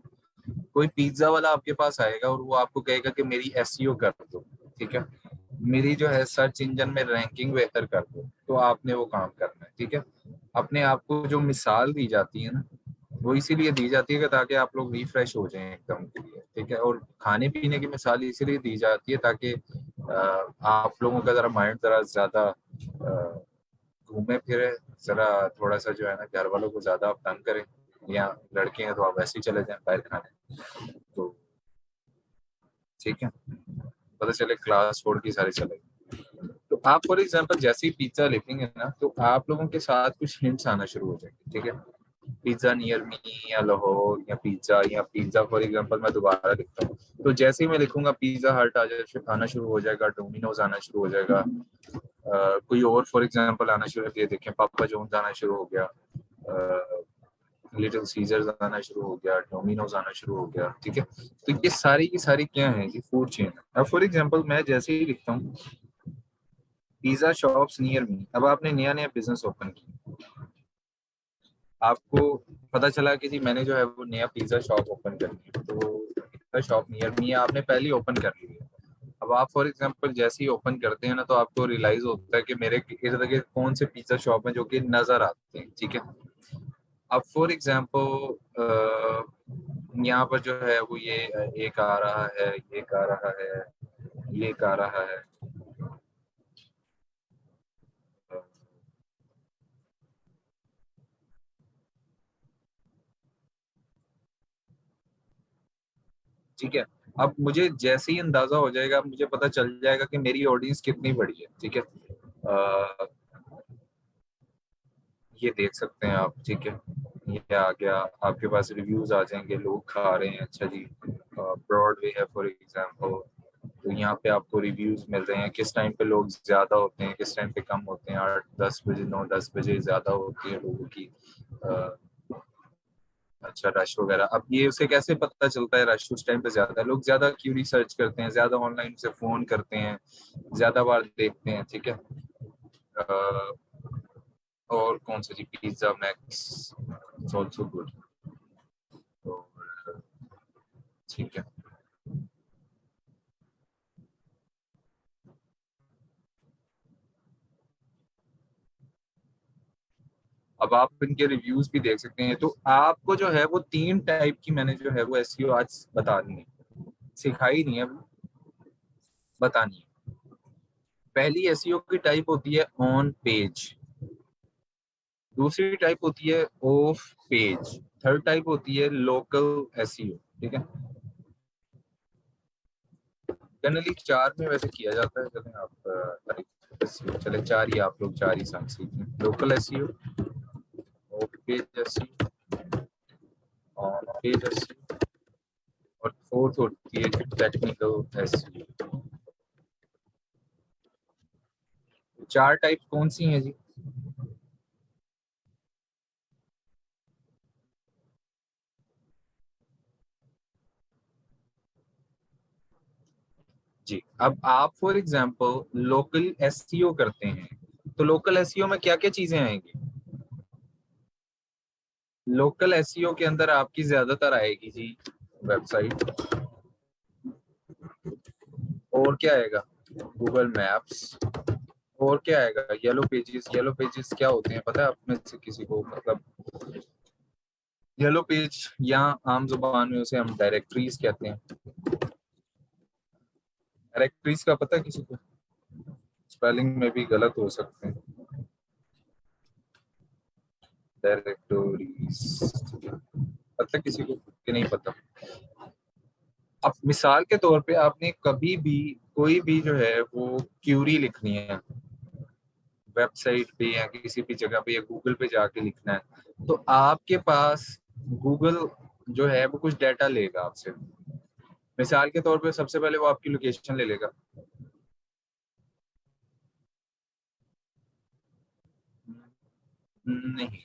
कोई पिज्जा वाला आपके पास आएगा और वो आपको कहेगा कि मेरी एसईओ कर दो, ठीक है, मेरी जो है सर्च इंजन में रैंकिंग बेहतर कर दो, तो आपने वो काम करना है, ठीक है। अपने आप को जो मिसाल दी जाती है ना, वो इसीलिए दी जाती है कि ताकि आप लोग रिफ्रेश हो जाएं एकदम के लिए, ठीक है। और खाने पीने की मिसाल इसीलिए दी जाती है ताकि आप लोगों का जरा माइंड जरा ज्यादा घूमे फिरे, जरा थोड़ा सा जो है ना घर वालों को ज्यादा आप तंग करें, या लड़के हैं तो आप वैसे ही चले जाएं बाहर खाने, तो ठीक है, पता चले क्लास 4 की सारी चले। तो आप फॉर एग्जांपल जैसे ही पिज्जा लिखेंगे ना, तो आप लोगों के साथ कुछ हिंट्स आना शुरू हो जाएंगे, ठीक है। पिज्जा नियर मी, या लाहौर, या पिज्जा फॉर एग्जांपल मैं दोबारा लिखता हूँ, तो जैसे ही मैं लिखूंगा पिज्जा हट आना शुरू हो जाएगा, डोमिनोज आना शुरू हो जाएगा, कोई और फॉर एग्जांपल आना शुरू, ये देखें पापा जोन्स आना शुरू हो गया, लिटिल सीजर्स आना शुरू हो गया, डोमिनोज आना शुरू हो गया, ठीक है। तो ये सारी की सारी क्या है जी, फूड चेन है। अब फॉर एग्जांपल मैं जैसे ही लिखता हूँ पिज्जा शॉप्स नियर मी, अब आपने नया नया बिजनेस ओपन किया, आपको पता चला कि जी मैंने जो है वो नया पिज्जा शॉप ओपन कर लिया, तो पिज्जा शॉप नियर मी आपने पहले ही ओपन कर ली है। अब आप फॉर एग्जांपल जैसे ही ओपन करते हैं ना, तो आपको रियलाइज होता है कि मेरे इर्द गिर्द कौन से पिज्जा शॉप हैं जो कि नजर आते हैं, ठीक है। अब फॉर एग्जांपल यहाँ पर जो है वो ये एक आ रहा है, एक आ रहा है, ये एक आ रहा है, ठीक है। अब मुझे जैसे ही अंदाजा हो जाएगा, मुझे पता चल जाएगा कि मेरी ऑडियंस कितनी बड़ी है, ठीक है। अ, ये देख सकते हैं आप, ठीक है। ये आ गया, आपके पास रिव्यूज आ जाएंगे, लोग खा रहे हैं, अच्छा जी। ब्रॉडवे है फॉर एग्जांपल, तो यहाँ पे आपको रिव्यूज मिल रहे हैं, किस टाइम पे लोग ज्यादा होते हैं, किस टाइम पे कम होते हैं, 8-10 बजे, 9-10 बजे ज्यादा होती है लोगों की अच्छा रश वगैरह। अब ये उसे कैसे पता चलता है रश उस टाइम पे ज्यादा है, लोग ज्यादा क्यूरी सर्च करते हैं, ज्यादा ऑनलाइन से फोन करते हैं, ज्यादा बार देखते हैं, ठीक है। अ, और कौन सा जी, Pizza Max it's also good, तो ठीक है। अब आप इनके रिव्यूज भी देख सकते हैं, तो आपको जो है वो 3 टाइप की मैंने जो है वो एसईओ आज बता दी है, सिखाई नहीं है, बतानी है। पहली एसईओ की टाइप होती है ऑन पेज, दूसरी टाइप होती है ऑफ पेज, थर्ड टाइप होती है लोकल एसईओ, ठीक है। जनरली 4 में वैसे किया जाता है, चलें आप SEO, चले 4 ही, आप लोग 4 ही समझ सीखें, local SEO, of page SEO, on page SEO, और फोर्थ होती है टेक्निकल एसईओ। 4 टाइप कौन सी हैं जी? जी, अब आप फॉर एग्जांपल लोकल एसईओ करते हैं, तो लोकल एसईओ में क्या क्या चीजें आएंगी? लोकल एसईओ के अंदर आपकी ज्यादातर आएगी जी वेबसाइट, और क्या आएगा, गूगल मैप्स, और क्या आएगा, येलो पेजेस। येलो पेजेस क्या होते हैं पता है आप में से किसी को, मतलब येलो पेज या आम जुबान में उसे हम डायरेक्टरीज कहते हैं। डायरेक्टरीज का पता है किसी को? स्पेलिंग में भी गलत हो सकते हैं, डायरेक्टरीज, पता किसी को कि नहीं पता? अब मिसाल के तौर पे आपने कभी भी कोई भी जो है वो क्यूरी लिखनी है वेबसाइट पे या किसी भी जगह पे या गूगल पे जाके लिखना है, तो आपके पास गूगल जो है वो कुछ डाटा लेगा आपसे। मिसाल के तौर पे सबसे पहले वो आपकी लोकेशन ले लेगा। नहीं,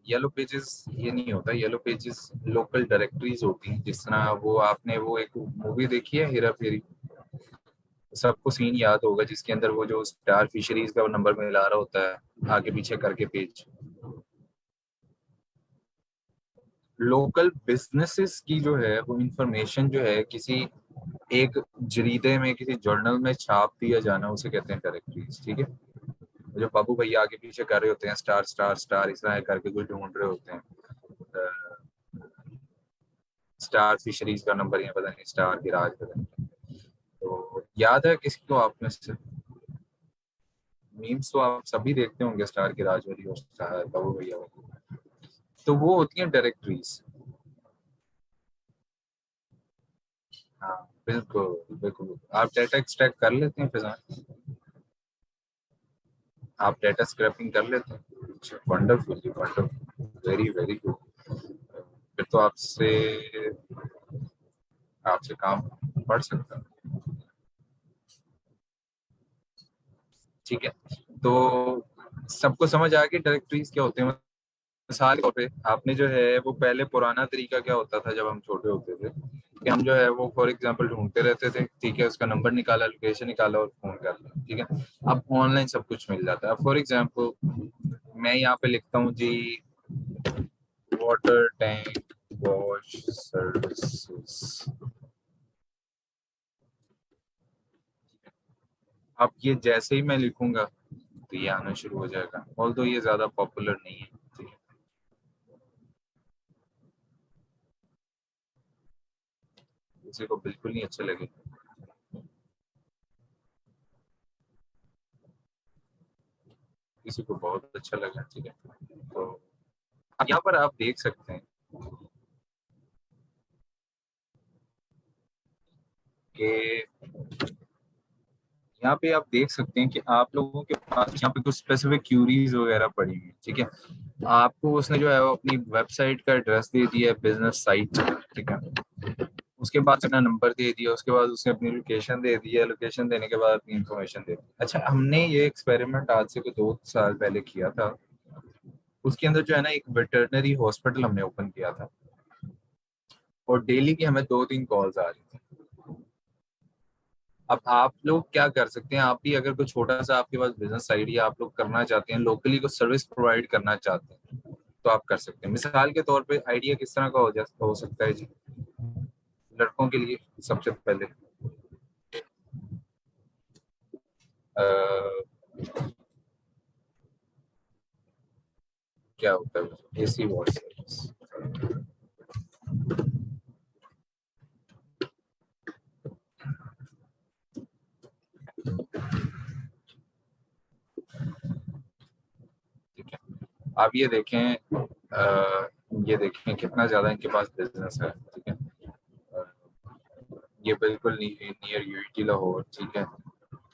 येलो पेजेस ये नहीं होता। येलो पेजेस लोकल डायरेक्टरीज होती हैं, जिस तरह वो आपने वो एक मूवी देखी है हेरा फेरी, सबको सीन याद होगा जिसके अंदर वो जो स्टार फिशरीज का वो नंबर मिला रहा होता है आगे पीछे करके पेज। लोकल बिजनेसेस की जो है वो इंफॉर्मेशन जो है किसी एक जरीदे में, किसी जर्नल में छाप दिया जाना, उसे कहते हैं डायरेक्टरीज, ठीक है। जो बाबू भैया आगे पीछे कर रहे होते हैं स्टार स्टार स्टार इस तरह करके कुछ ढूंढ रहे होते हैं, स्टार फिशरीज का नंबर या पता नहीं स्टार की राज पता नहीं, तो याद है किसी को आप में से? मीम्स तो आप सभी देखते होंगे, स्टार की राज वाली और स्टार बाबू भैया वाली। तो वो होती हैं डायरेक्टरीज। हाँ बिल्कुल बिल्कुल। आप डाटा एक्सट्रैक्ट कर लेते हैं फिजान? आप डाटा स्क्रैपिंग कर लेते हैं? वंडरफुल जी, वंडरफुल, वेरी वेरी गुड। फिर तो आपसे आपसे काम बढ़ सकता है। ठीक है, तो सबको समझ आ गई डायरेक्टरीज क्या होते हैं? मिसाल के तौर पे आपने जो है वो पहले पुराना तरीका क्या होता था जब हम छोटे होते थे कि हम जो है वो फॉर एग्जांपल ढूंढते रहते थे, ठीक है, उसका नंबर निकाला, लोकेशन निकाला और फोन कर लिया, ठीक है। अब ऑनलाइन सब कुछ मिल जाता है। फॉर एग्जांपल मैं यहाँ पे लिखता हूँ जी वाटर टैंक वॉश सर्विसेज। अब ये जैसे ही मैं लिखूंगा तो ये आना शुरू हो जाएगा, ऑल्दो ये ज्यादा पॉपुलर नहीं है, ठीक है, किसी को बिल्कुल नहीं अच्छा लगे, किसी को बहुत अच्छा लगा, ठीक है। तो अब यहाँ पर आप देख सकते हैं कि यहाँ पे आप देख सकते हैं कि आप लोगों के पास यहाँ पे कुछ स्पेसिफिक क्यूरीज वगैरह पड़ी हुई हैं, ठीक है। आपको उसने जो है वो अपनी वेबसाइट का एड्रेस दे दिया है, बिजनेस साइट, ठीक है। उसके बाद अपना नंबर दे दिया, उसके बाद उसने अपनी लोकेशन दे दी है, लोकेशन देने के बाद अपनी इंफॉर्मेशन दे दी। अच्छा, हमने ये एक्सपेरिमेंट आज से कोई 2 साल पहले किया था। उसके अंदर जो है ना एक वेटरनरी हॉस्पिटल हमने ओपन किया था और डेली की हमें 2-3 कॉल्स आ रही थी। अब आप लोग क्या कर सकते हैं, आप भी अगर कोई छोटा सा आपके पास बिजनेस आइडिया आप लोग करना चाहते हैं, लोकली को सर्विस प्रोवाइड करना चाहते हैं, तो आप कर सकते हैं। मिसाल के तौर पे आइडिया किस तरह का हो सकता है जी? लड़कों के लिए सबसे पहले अ, क्या होता है एसी वॉश सर्विस। ठीक है, आप ये देखें कितना ज्यादा इनके पास बिजनेस है, ठीक है। अ, ये बिल्कुल नियर यूटी लाहौर, ठीक है।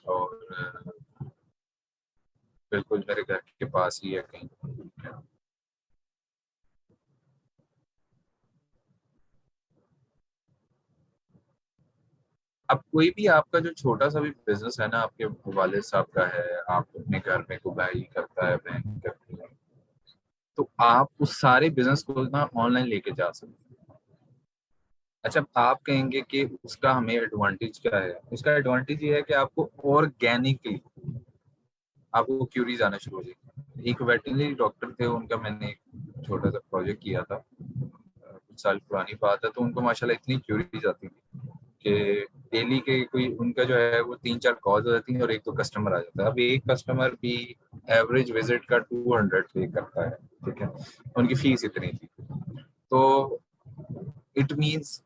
और बिल्कुल मेरे घर के पास ही है कहीं। अब कोई भी आपका जो छोटा सा भी बिजनेस है ना, आपके वालिद साहब का है, आप अपने घर में को भाई करता है, बहन करती है, तो आप उस सारे बिजनेस को ना ऑनलाइन लेके जा सकते हैं। अच्छा, आप कहेंगे कि उसका हमें एडवांटेज क्या है? उसका एडवांटेज ये है कि आपको ऑर्गेनिकली आपको क्यूरीज आना शुरू हो जाएगी। एक वेटरनरी डॉक्टर थे, उनका मैंने एक छोटा सा प्रोजेक्ट किया था, कुछ साल पुरानी बात है, तो उनको माशाल्लाह इतनी क्यूरीज आती थी कि डेली के कोई उनका जो है वो 3-4 कॉल्स हो जाती हैं और एक दो कस्टमर आ जाता है। अब एक कस्टमर भी एवरेज विजिट का 200 पे करता है, ठीक है, उनकी फीस इतनी थी। तो it means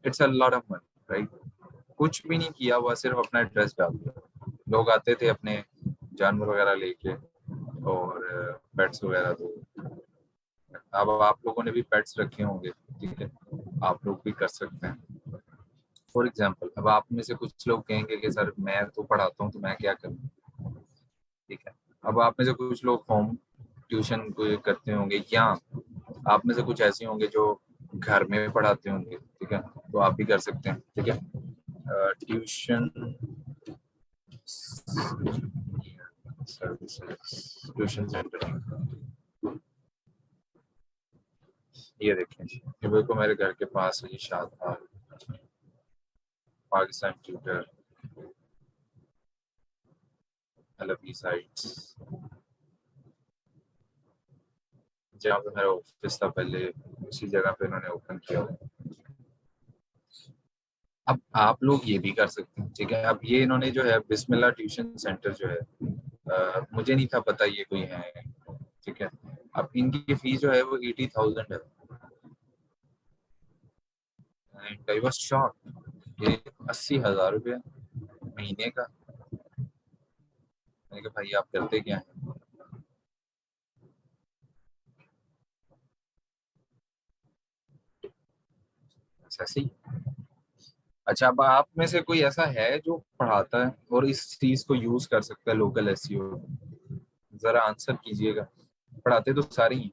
it's a lot of money, right? कुछ भी नहीं किया हुआ, सिर्फ अपना एड्रेस डाल दिया, लोग आते थे अपने जानवर वगैरह लेके और पेट्स वगैरह। तो अब आप लोगों ने भी पेट्स रखे होंगे, ठीक है, आप लोग भी कर सकते हैं। फॉर एग्जाम्पल अब आप में से कुछ लोग कहेंगे कि सर मैं तो पढ़ाता हूँ तो मैं क्या करूँ, ठीक है। अब आप में से कुछ लोग होम ट्यूशन को करते होंगे, या आप में से कुछ ऐसे होंगे जो घर में पढ़ाते होंगे, ठीक है, तो आप भी कर सकते हैं, ठीक है। ट्यूशन सर्विसेज, ट्यूशन सेंटर, ये देखें जी, ये बिल्कुल मेरे घर के पास है जी, शाहबाद पाकिस्तान ट्यूटर अलवी साइट्स, जहाँ पे मेरा ऑफिस था पहले, उसी जगह पे इन्होंने ओपन किया हुआ। अब आप लोग ये भी कर सकते हैं, ठीक है। अब ये इन्होंने जो है बिस्मिल्लाह ट्यूशन सेंटर जो है, मुझे नहीं था पता ये कोई है, ठीक है। अब इनकी फीस जो है वो 80,000 है, एंड आई वाज शॉक्ड, ये 80,000 रुपये महीने का। मैंने कहा भाई आप करते क्या हैं? ऐसे ही। अच्छा, अब आप में से कोई ऐसा है जो पढ़ाता है और इस चीज को यूज कर सकता है लोकल एसईओ? जरा आंसर कीजिएगा। पढ़ाते तो सारे ही हैं।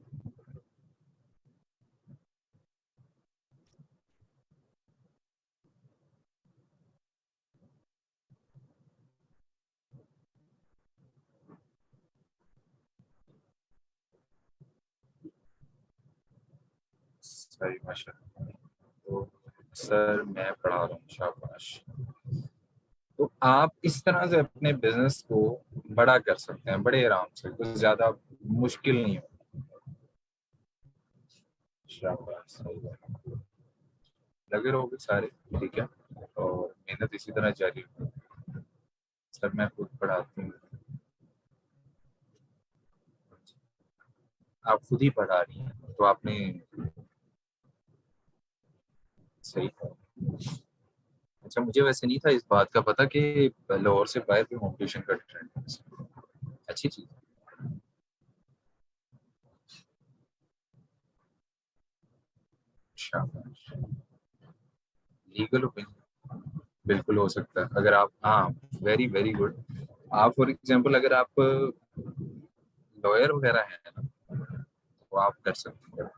सही, माशाल्लाह। तो सर मैं पढ़ा रहा हूँ, शाबाश। तो आप इस तरह से अपने बिजनेस को बड़ा कर सकते हैं, बड़े आराम से, कुछ ज्यादा मुश्किल नहीं हो। शाबाश, सही है। लगे रहोगे सारे, ठीक है, और मेहनत इसी तरह जारी रखो। सर मैं खुद पढ़ाती हूँ। आप खुद ही पढ़ा रही हैं तो आपने सही कहा। अच्छा, मुझे वैसे नहीं था इस बात का पता कि लाहौर से बाहर भी कंपटीशन का ट्रेंड है। अच्छी चीज। शाबाश। लीगल ओपिनियन बिल्कुल हो सकता है अगर आप, हाँ, वेरी वेरी गुड। आप फॉर एग्जांपल अगर आप लॉयर वगैरह हैं ना, तो आप कर सकते हैं।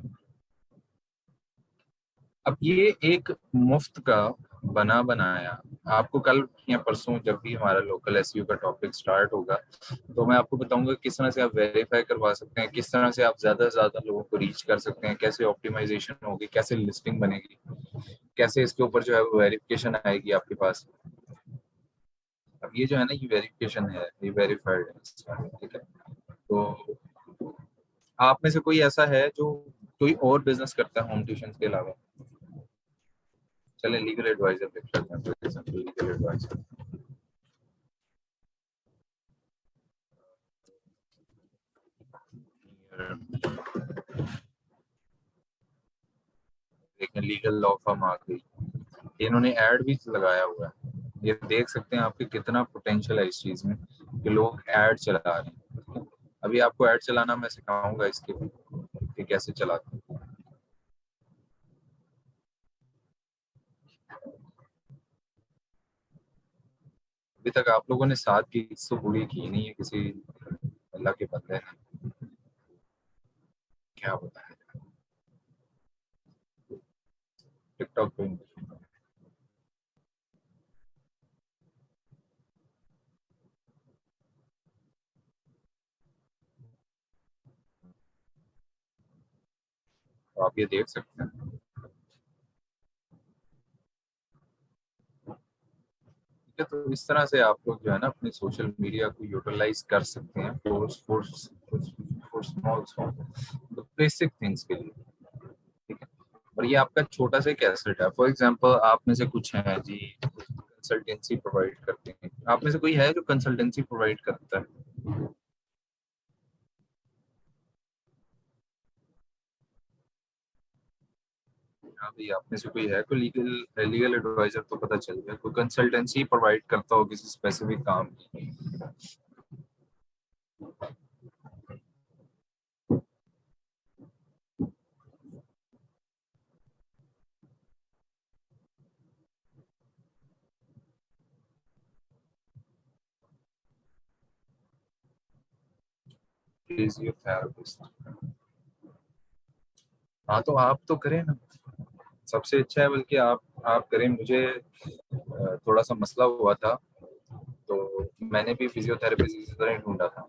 अब ये एक मुफ्त का बना बनाया, आपको कल या परसों जब भी हमारा लोकल एसईओ का टॉपिक स्टार्ट होगा, तो मैं आपको बताऊंगा किस तरह से आप वेरीफाई करवा सकते हैं, किस तरह से आप ज्यादा से ज्यादा लोगों को रीच कर सकते हैं, कैसे ऑप्टिमाइजेशन होगी, कैसे लिस्टिंग बनेगी, कैसे इसके ऊपर जो है वो वेरिफिकेशन आएगी आपके पास। अब ये जो है ना, ये वेरिफिकेशन है, ये वेरीफाइड है, ठीक है। तो आप में से कोई ऐसा है जो कोई और बिजनेस करता है होम ट्यूशन के अलावा? चले लीगल एडवाइजर देख लेते हैं, फॉर एग्जांपल लीगल एडवाइजर। देखें, लीगल लॉ फर्म आ गई, इन्होंने ऐड भी लगाया हुआ है। ये देख सकते हैं आपके कितना पोटेंशियल है इस चीज में कि लोग ऐड चला रहे हैं। अभी आपको ऐड चलाना मैं सिखाऊंगा इसके भी कि कैसे चलाते हैं। अभी तक आप लोगों ने साथ की तो पूरी की नहीं है किसी अल्लाह के बंदे ने। क्या बताया, टिकटॉक पे। तो आप ये देख सकते हैं, ठीक है। तो इस तरह से आप लोग जो है ना अपने सोशल मीडिया को यूटिलाइज कर सकते हैं for for small small basic things के लिए, ठीक है। और ये आपका छोटा सा एक एसेट है। फॉर एग्जांपल आप में से कुछ हैं जी कंसल्टेंसी प्रोवाइड करते हैं, आप में से कोई है जो कंसल्टेंसी प्रोवाइड करता है? हाँ भाई, आप में से कोई है कोई लीगल लीगल एडवाइजर? तो पता चल गया, कोई कंसल्टेंसी प्रोवाइड करता हो किसी स्पेसिफिक काम की। फिजियोथेरेपिस्ट। हाँ, तो आप तो करें ना, सबसे अच्छा है। बल्कि आप करें। मुझे थोड़ा सा मसला हुआ था, तो मैंने भी फिजियोथेरेपिस्ट इसी तरह ही ढूंढा था।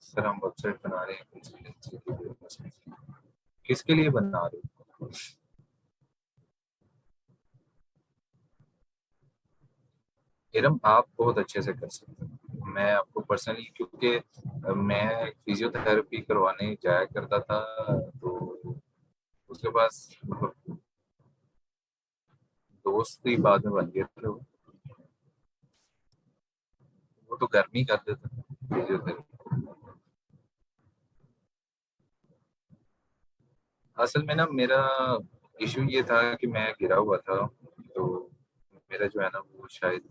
सर हम वेबसाइट बना रहे हैं consultancy के लिए। किसके लिए बना रहे हो? इरम, आप बहुत अच्छे से कर सकते हैं। मैं आपको पर्सनली, क्योंकि मैं फिजियोथेरेपी करवाने जाया करता था, तो उसके पास मतलब दोस्त ही बाद में बन गए थे वो तो गर्मी कर देते थे फिजियोथेरेपी। असल में ना मेरा इशू ये था कि मैं गिरा हुआ था, तो मेरा जो है ना वो शायद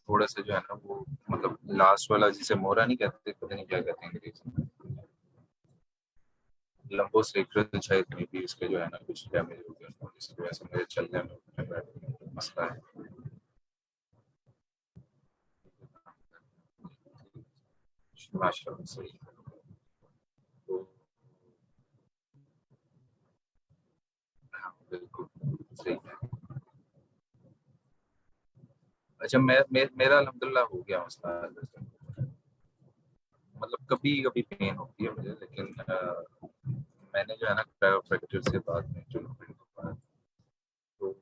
थोड़ा सा जो है ना वो मतलब लास्ट वाला जिसे मोरा नहीं कहते, पता नहीं क्या कहते हैं अंग्रेजी में, लंबो सेक्रेट शायद में भी इसके जो है ना कुछ डैमेज हो गया, जिसकी वजह से मेरे चलने में उठने बैठने में मसला है। माशाल्लाह सही है। तो हाँ बिल्कुल सही है। अच्छा मेरा अल्हम्दुलिल्लाह हो गया मसला, मतलब कभी कभी पेन होती है मुझे, लेकिन मैंने जो है ना chiropractor से बाद में ट्रीटमेंट करवाया, तो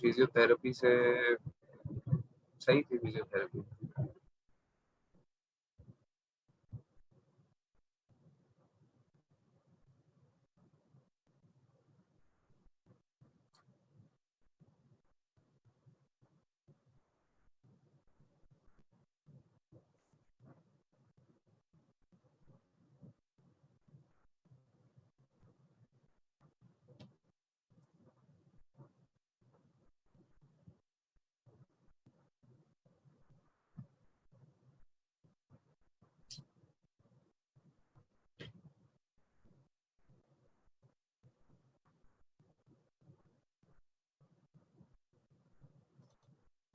फिजियोथेरेपी से सही थी फिजियोथेरेपी।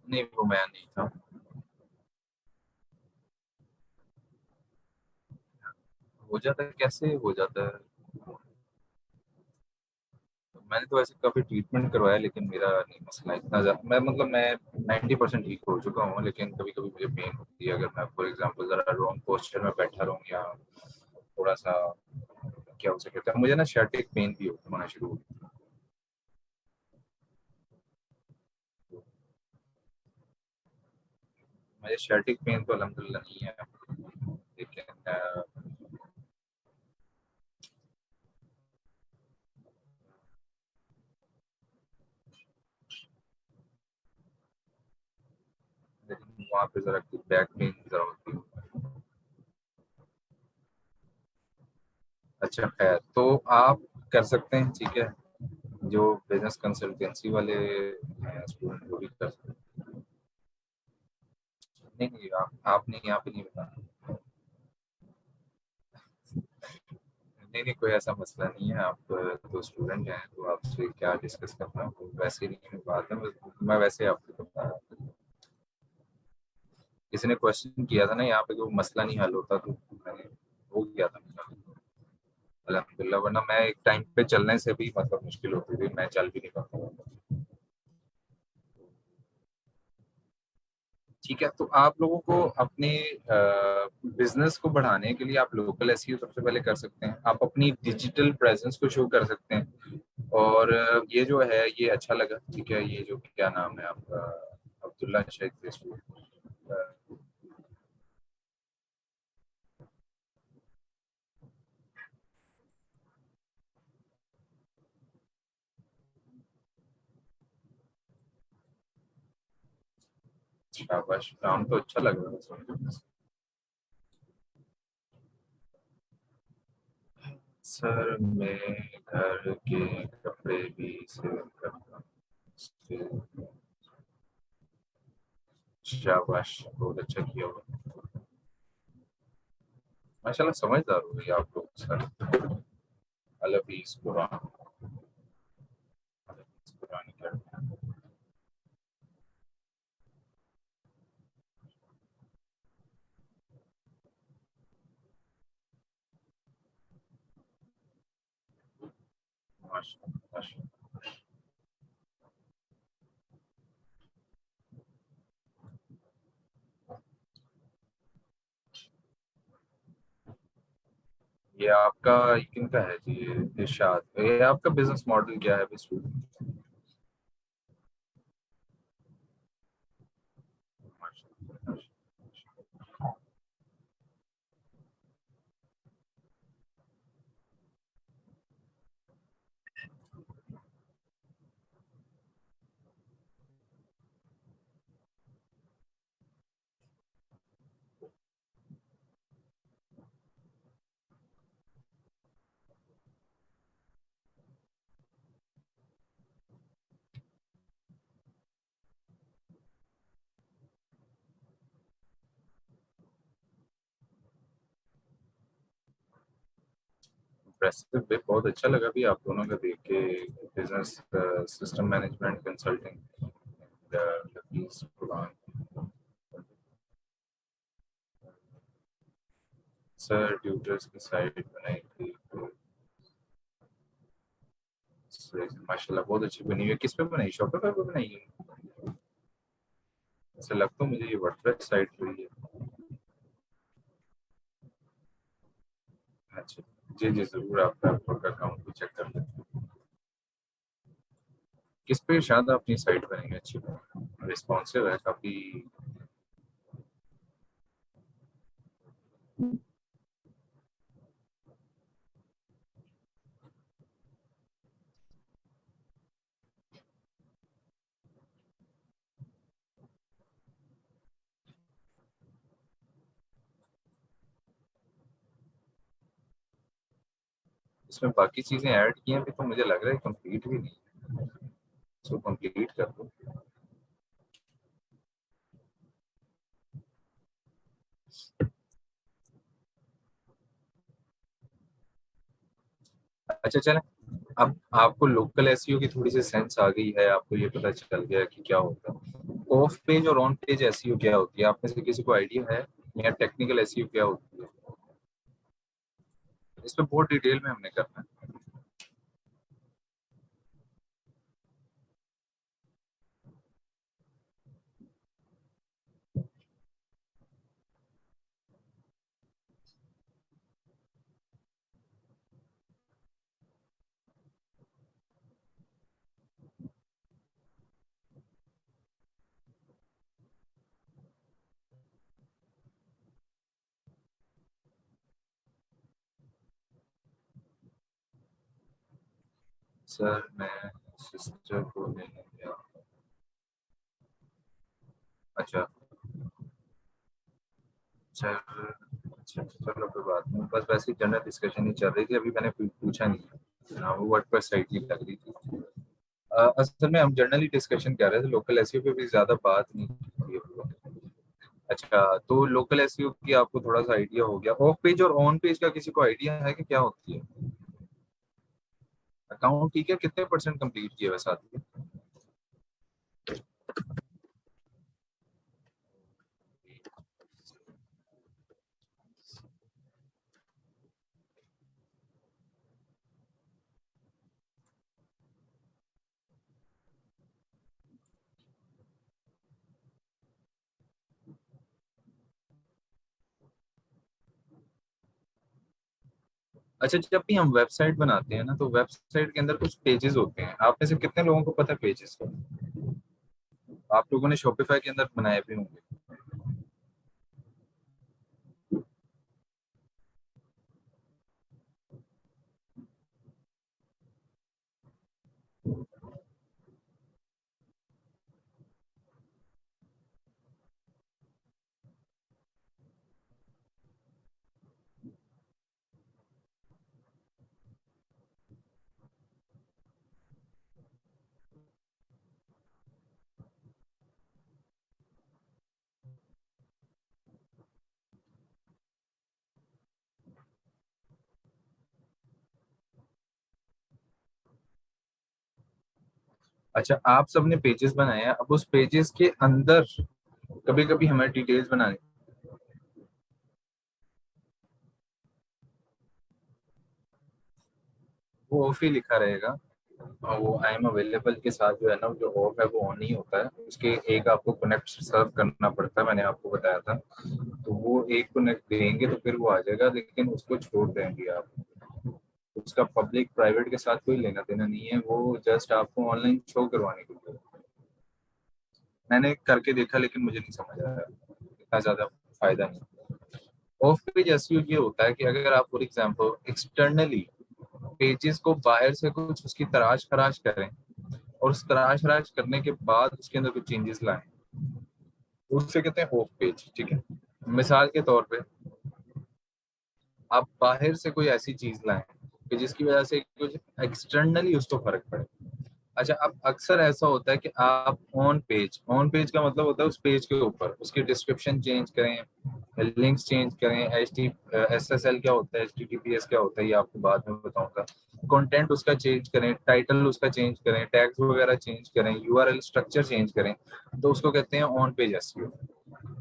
नहीं वो मैं नहीं था। हो जाता है, कैसे हो जाता है? मैंने तो वैसे काफी ट्रीटमेंट करवाया, लेकिन मेरा नहीं मसला इतना ज्यादा, मैं मतलब मैं 90% ठीक हो चुका हूँ, लेकिन कभी कभी मुझे पेन होती है अगर मैं फॉर एग्जांपल जरा रॉन्ग पोस्चर में बैठा रहूँ, या थोड़ा सा क्या हो सकता है, मुझे ना शैटिक पेन भी होना शुरू हो गया। मुझे शैटिक पेन तो अल्हम्दुलिल्लाह नहीं है, लेकिन लेकिन वहाँ पे जरा बैक पेन जरा होती है। अच्छा खैर, तो आप कर सकते हैं, ठीक है, जो बिजनेस कंसल्टेंसी वाले हैं स्टूडेंट वो भी कर सकते हैं। नहीं नहीं, आप नहीं, आप ही नहीं बता। नहीं नहीं, कोई ऐसा मसला नहीं है, आप तो स्टूडेंट हैं, तो आपसे क्या डिस्कस करना है, वो वैसे ही नहीं बात है, मैं वैसे ही आपको बता रहा था। किसी ने क्वेश्चन किया था ना यहाँ पे कि वो मसला नहीं हल होता, तो मैंने हो गया था मेरा अल्हम्दुलिल्लाह, वरना मैं एक टाइम पे चलने से भी मतलब मुश्किल होती थी, मैं चल भी नहीं पाता था। ठीक है, तो आप लोगों को अपने बिजनेस को बढ़ाने के लिए आप लोकल एसईओ सबसे पहले कर सकते हैं, आप अपनी डिजिटल प्रेजेंस को शो कर सकते हैं। और ये जो है ये अच्छा लगा, ठीक है, ये जो क्या नाम है आपका, अब्दुल्ला शेख फेसबुक। शाबाश, नाम तो अच्छा लग रहा है सुन के। सर मैं घर के कपड़े भी सेल करता हूँ। शाबाश, बहुत अच्छा किया हुआ। माशाल्लाह समझदार हो गई आप लोग सर। अलवीस कुरान, अलवीस कुरान क्या। माशाल्लाह माशाल्लाह। ये आपका किनका है जी, ये इरशाद, ये आपका बिजनेस मॉडल क्या है बिल्कुल? माशाल्लाह। इम्प्रेसिव वे, बहुत अच्छा लगा भी आप दोनों का देख के, business system management consulting, sir tutors की साइट बनाई थी तो माशाल्लाह बहुत अच्छी बनी हुई है। किस पे बनाई, शॉपिफाई पे बनाई है? ऐसा लगता तो मुझे ये वर्डप्रेस साइट हुई है। अच्छा, जी जी जरूर, आपका अकाउंट भी चेक कर लेते हैं। किस पे शायद अपनी साइट बनेंगे, अच्छी रिस्पॉन्सिव है काफी। इसमें बाकी चीजें ऐड की हैं अभी, तो मुझे लग रहा है कंप्लीट भी नहीं है, इसको कंप्लीट कर दो। अच्छा चलें, अब आपको लोकल एसईओ की थोड़ी सी सेंस आ गई है, आपको ये पता चल गया कि क्या होता है ऑफ पेज और ऑन पेज एसईओ क्या होती है, आप में से किसी को आइडिया है, या टेक्निकल एसईओ क्या होती है? इस पे बहुत डिटेल में हमने करना है। सर मैं सिस्टर को लेने गया। अच्छा सर, अच्छा चलो कोई बात नहीं, बस वैसे ही जनरल डिस्कशन ही चल रही थी, अभी मैंने पूछा नहीं। हाँ, वो वर्डप्रेस साइट ही लग रही थी। असल में हम जनरली डिस्कशन कर रहे थे, लोकल एसईओ पे भी ज्यादा बात नहीं की है हम लोग। अच्छा, तो लोकल एसईओ की आपको थोड़ा सा आइडिया हो गया, ऑफ पेज और ऑन पेज का किसी को आइडिया है कि क्या होती है? अकाउंट ठीक है, कितने परसेंट कंप्लीट किए हुए साथ में? अच्छा, जब भी हम वेबसाइट बनाते हैं ना, तो वेबसाइट के अंदर कुछ पेजेस होते हैं, आप में से कितने लोगों को पता है पेजेस का? आप लोगों ने शॉपिफाई के अंदर बनाए भी होंगे। अच्छा, आप सबने पेजेस बनाए हैं, अब उस पेजेस के अंदर कभी कभी हमें डिटेल्स बनानी, वो ऑफ ही लिखा रहेगा। और वो आई एम अवेलेबल के साथ जो है ना, जो ऑफ है वो ऑन ही होता है, उसके एक आपको कनेक्ट सर्व करना पड़ता है, मैंने आपको बताया था। तो वो एक कनेक्ट देंगे तो फिर वो आ जाएगा, लेकिन उसको छोड़ देंगे आप, उसका पब्लिक प्राइवेट के साथ कोई लेना देना नहीं है, वो जस्ट आपको ऑनलाइन शो करवाने के लिए। मैंने करके देखा लेकिन मुझे नहीं समझ आया, इतना ज्यादा फायदा नहीं। ऑफ पेज एसईओ ये होता है कि अगर आप फॉर एग्जांपल एक्सटर्नली पेजेस को बाहर से कुछ उसकी तराश खराश करें, और उस तराश खराश करने के बाद उसके अंदर कुछ चेंजेस लाएं, तो उससे कहते हैं ऑफ पेज, ठीक है। मिसाल के तौर पे, आप बाहर से कोई ऐसी चीज लाएं कि जिसकी वजह से कुछ एक्सटर्नली उसको फर्क पड़े, अच्छा, अब अक्सर ऐसा होता है कि आप ऑन पेज का मतलब होता है उस पेज के ऊपर उसकी डिस्क्रिप्शन चेंज करें, लिंक्स चेंज करें, SSL क्या होता है, HTTPS क्या होता है, ये आपको बाद में बताऊंगा। कंटेंट उसका चेंज करें, टाइटल उसका चेंज करें, टैग्स वगैरह चेंज करें, URL स्ट्रक्चर चेंज करें, तो उसको कहते हैं ऑन पेज एसईओ।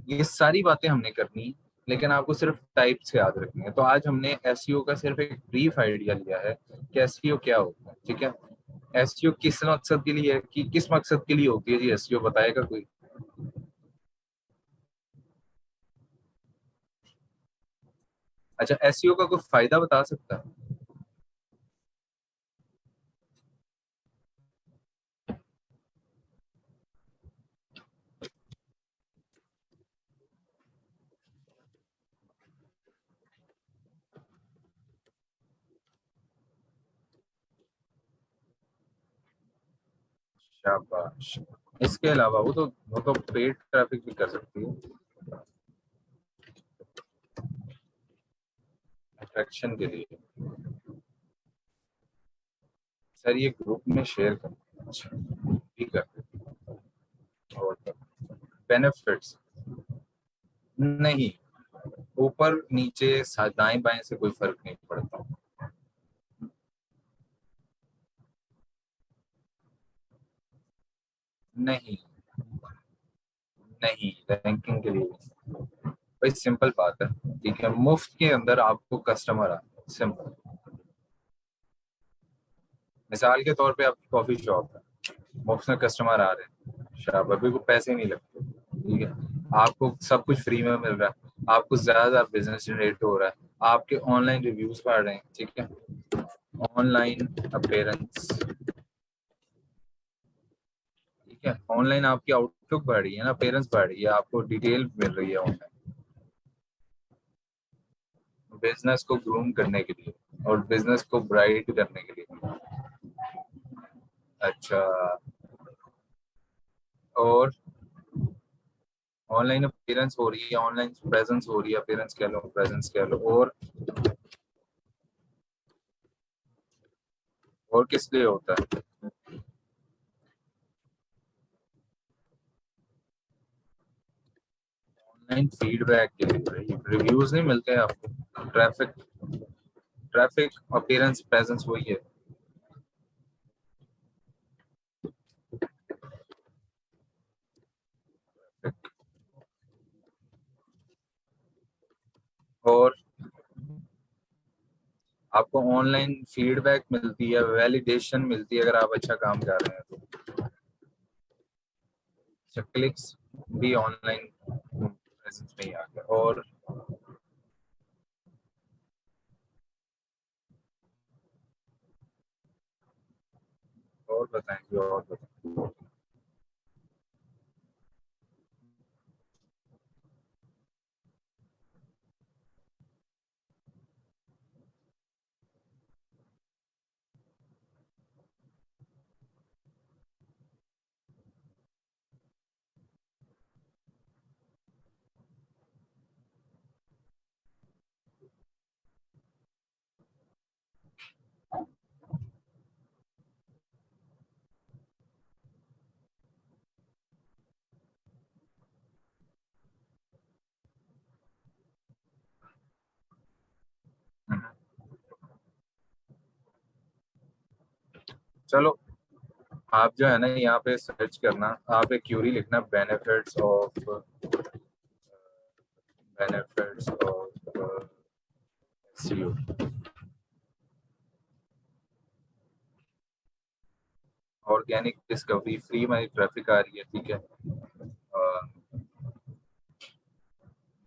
ये सारी बातें हमने करनी है, लेकिन आपको सिर्फ टाइप्स याद रखनी है। तो आज हमने एसईओ का सिर्फ एक ब्रीफ आइडिया लिया है कि एसईओ क्या होता है, ठीक है। एसईओ किस मकसद के लिए है, कि किस मकसद के लिए होती है जी एसईओ, बताएगा कोई? अच्छा, एसईओ का कोई फायदा बता सकता है? शाबाश। इसके अलावा वो तो पेड ट्रैफिक भी कर सकती है, अट्रैक्शन के लिए। सर ये ग्रुप में शेयर कर। अच्छा, ठीक है। और बेनिफिट्स? नहीं, ऊपर नीचे दाएं बाएं से कोई फर्क नहीं पड़ता। नहीं, नहीं रैंकिंग के लिए नहीं। भाई सिंपल बात है, ठीक है, मुफ्त के अंदर आपको कस्टमर आ, सिंपल। मिसाल के तौर पे आपकी कॉफी शॉप है, मुफ्त में कस्टमर आ रहे हैं, शायद अभी को पैसे नहीं लगते, ठीक है, आपको सब कुछ फ्री में मिल रहा है, आपको ज्यादा बिजनेस जनरेट हो रहा है, आपके ऑनलाइन रिव्यूज बढ़ रहे हैं, ठीक है, ऑनलाइन अपेयरेंस, ठीक है, ऑनलाइन आपकी आउटलुक बढ़ रही है ना, अपेयरेंस बढ़ रही है, आपको डिटेल मिल रही है ऑनलाइन, बिजनेस को ग्रूम करने के लिए और बिजनेस को ब्राइट करने के लिए। अच्छा, और ऑनलाइन अपीयरेंस हो रही है, ऑनलाइन प्रेजेंस हो रही है, अपीयरेंस कह लो, प्रेजेंस कह लो, और किस लिए होता है? ऑनलाइन फीडबैक के लिए, रिव्यूज नहीं मिलते हैं आपको, ट्रैफिक, ट्रैफिक अपीयरेंस प्रेजेंस वही है। और आपको ऑनलाइन फीडबैक मिलती है, वैलिडेशन मिलती है अगर आप अच्छा काम कर रहे हैं तो, क्लिक्स भी ऑनलाइन प्रेजेंस में ही आ गया। और बताएंगे, और बताएं। चलो, आप जो है ना यहाँ पे सर्च करना, आप एक क्यूरी लिखना, benefits of SEO, organic discovery, free में ट्रैफिक आ रही है, ठीक है,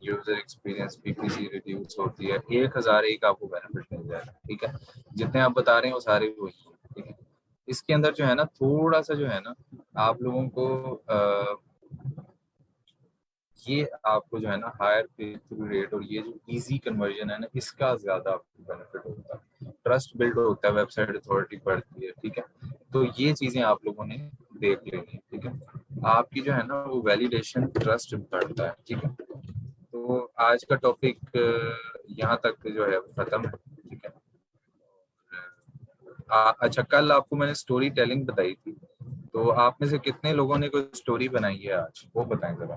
यूजर एक्सपीरियंस, PPC रिड्यूस होती है, 1001 आपको बेनिफिट मिल जाएगा, ठीक है, जितने आप बता रहे हैं वो सारे वही हैं, ठीक है। इसके अंदर जो है ना, थोड़ा सा जो है ना, आप लोगों को ये आपको जो है ना हायर पे थ्रू रेट और ये जो इजी कन्वर्जन है ना, इसका ज्यादा आपको बेनिफिट होता है, ट्रस्ट बिल्ड होता है, वेबसाइट अथॉरिटी बढ़ती है, ठीक है। तो ये चीजें आप लोगों ने देख लेनी है, ठीक है, आपकी जो है ना वो वैलिडेशन ट्रस्ट बढ़ता है, ठीक है। तो आज का टॉपिक यहाँ तक जो है खत्म है, ठीक है। अच्छा, कल आपको मैंने स्टोरी टेलिंग बताई थी, तो आप में से कितने लोगों ने कोई स्टोरी बनाई है आज, वो बताएं जरा।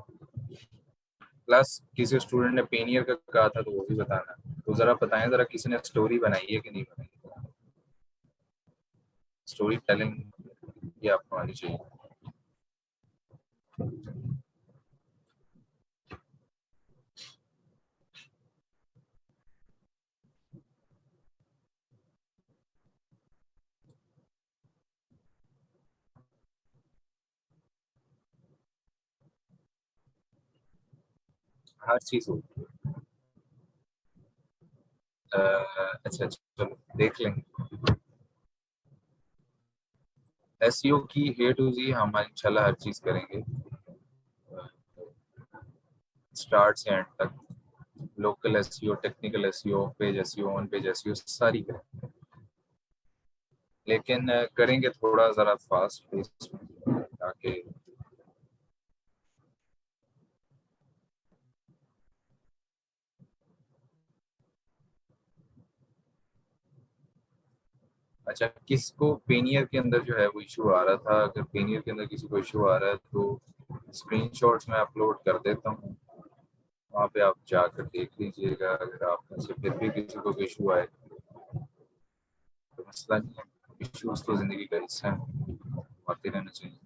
प्लस किसी स्टूडेंट ने पेनियर का कहा था तो वो भी बताना। तो जरा बताएं जरा, किसी ने स्टोरी बनाई है कि नहीं बनाई। स्टोरी टेलिंग ये आपको आनी चाहिए। हर चीज हो। अच्छा अच्छा, चलो देख लेंगे। एसईओ की ए टू जी हम इंशाल्लाह हर चीज करेंगे, स्टार्ट से एंड तक। Local SEO, technical SEO, page SEO, on page SEO सारी करेंगे। लेकिन करेंगे थोड़ा ज़रा फास्ट पेस में ताकि। अच्छा, किसको पेनियर के अंदर जो है वो इशू आ रहा था? अगर पेनियर के अंदर किसी को इशू आ रहा है तो स्क्रीनशॉट्स मैं अपलोड कर देता हूँ, वहाँ पे आप जाकर देख लीजिएगा। अगर आप में से फिर भी किसी को इशू आए तो मसला नहीं है, इशूज तो ज़िंदगी का हिस्सा है, आते रहना चाहिए।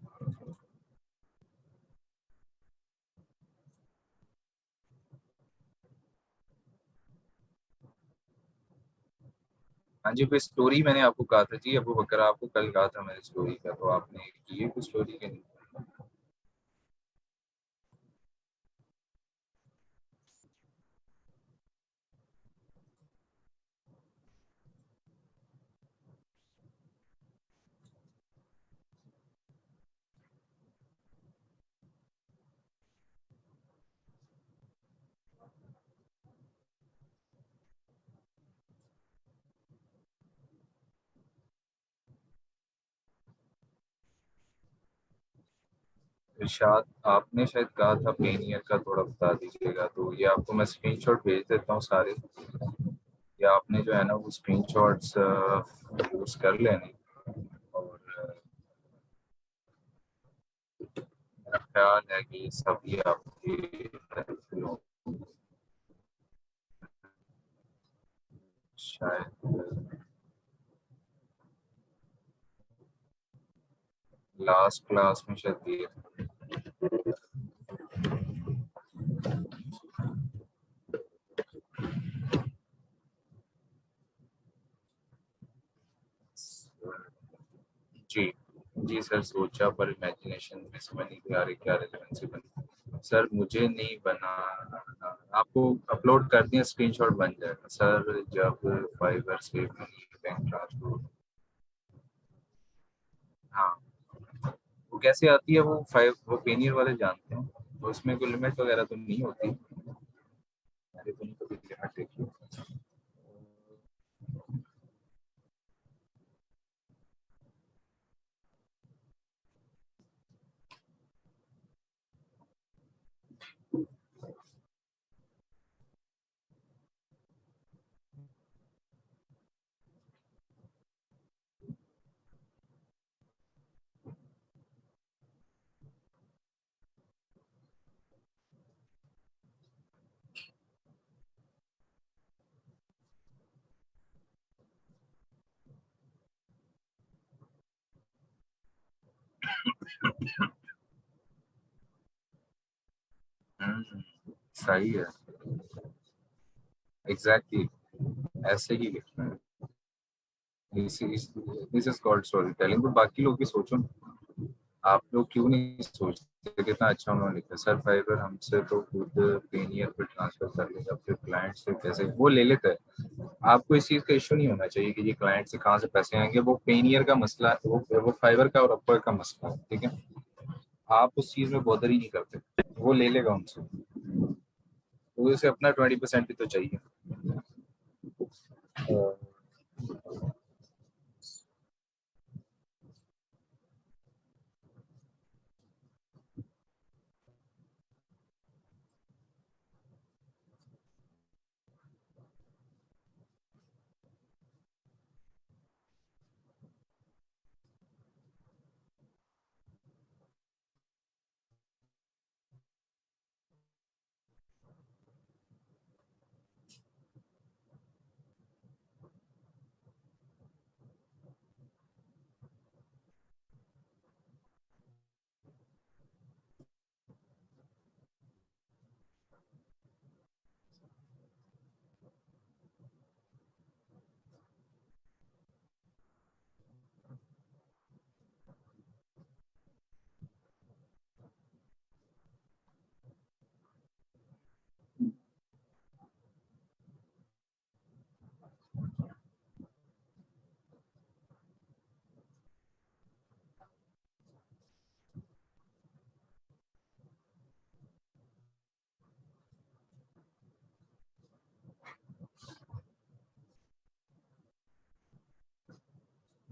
हाँ जी, कोई स्टोरी मैंने आपको कहा था जी, अबू बकर आपको कल कहा था मैंने स्टोरी का, तो आपने की है कुछ स्टोरी के नहीं? इरशाद, आपने शायद कहा था पेनियर का थोड़ा बता दीजिएगा, तो ये आपको मैं स्क्रीनशॉट भेज देता हूँ सारे, या आपने जो है ना वो स्क्रीनशॉट्स यूज कर लेने। और मेरा ख्याल है कि ये सब ये आपके हेल्पफुल हो शायद। लास्ट क्लास में शायद दिए थे। जी जी सर, सोचा पर इमेजिनेशन में समझ नहीं आ रही क्या रेलेवेंसी बनी। सर मुझे नहीं बना, आपको अपलोड कर दिया, स्क्रीनशॉट बन जाएगा सर जब फाइबर से मनी बैंक ट्रांसफर। हाँ, वो कैसे आती है वो फाइव, वो पेनियर वाले जानते हैं, तो उसमें कोई लिमिट वगैरह तो नहीं होती। मैंने तो नहीं कभी लिमिट देखी। सही है, एग्जैक्टली exactly, ऐसे ही लिखना है। This is called story telling. तो बाकी लोग भी सोचो ना, आप लोग क्यों नहीं सोचते? कितना अच्छा उन्होंने लिखा, सर फाइबर हमसे तो खुद पेनियर पे ट्रांसफर कर लेगा, फिर क्लाइंट से कैसे वो ले लेता है। आपको इस चीज़ का इशू नहीं होना चाहिए कि ये क्लाइंट से कहाँ से पैसे आएंगे, वो पेनियर का मसला है, वो फाइबर का और अपर का मसला है, ठीक है। आप उस चीज़ में बॉदर ही नहीं करते, वो ले लेगा उनसे, तो उसे अपना 20% भी तो चाहिए।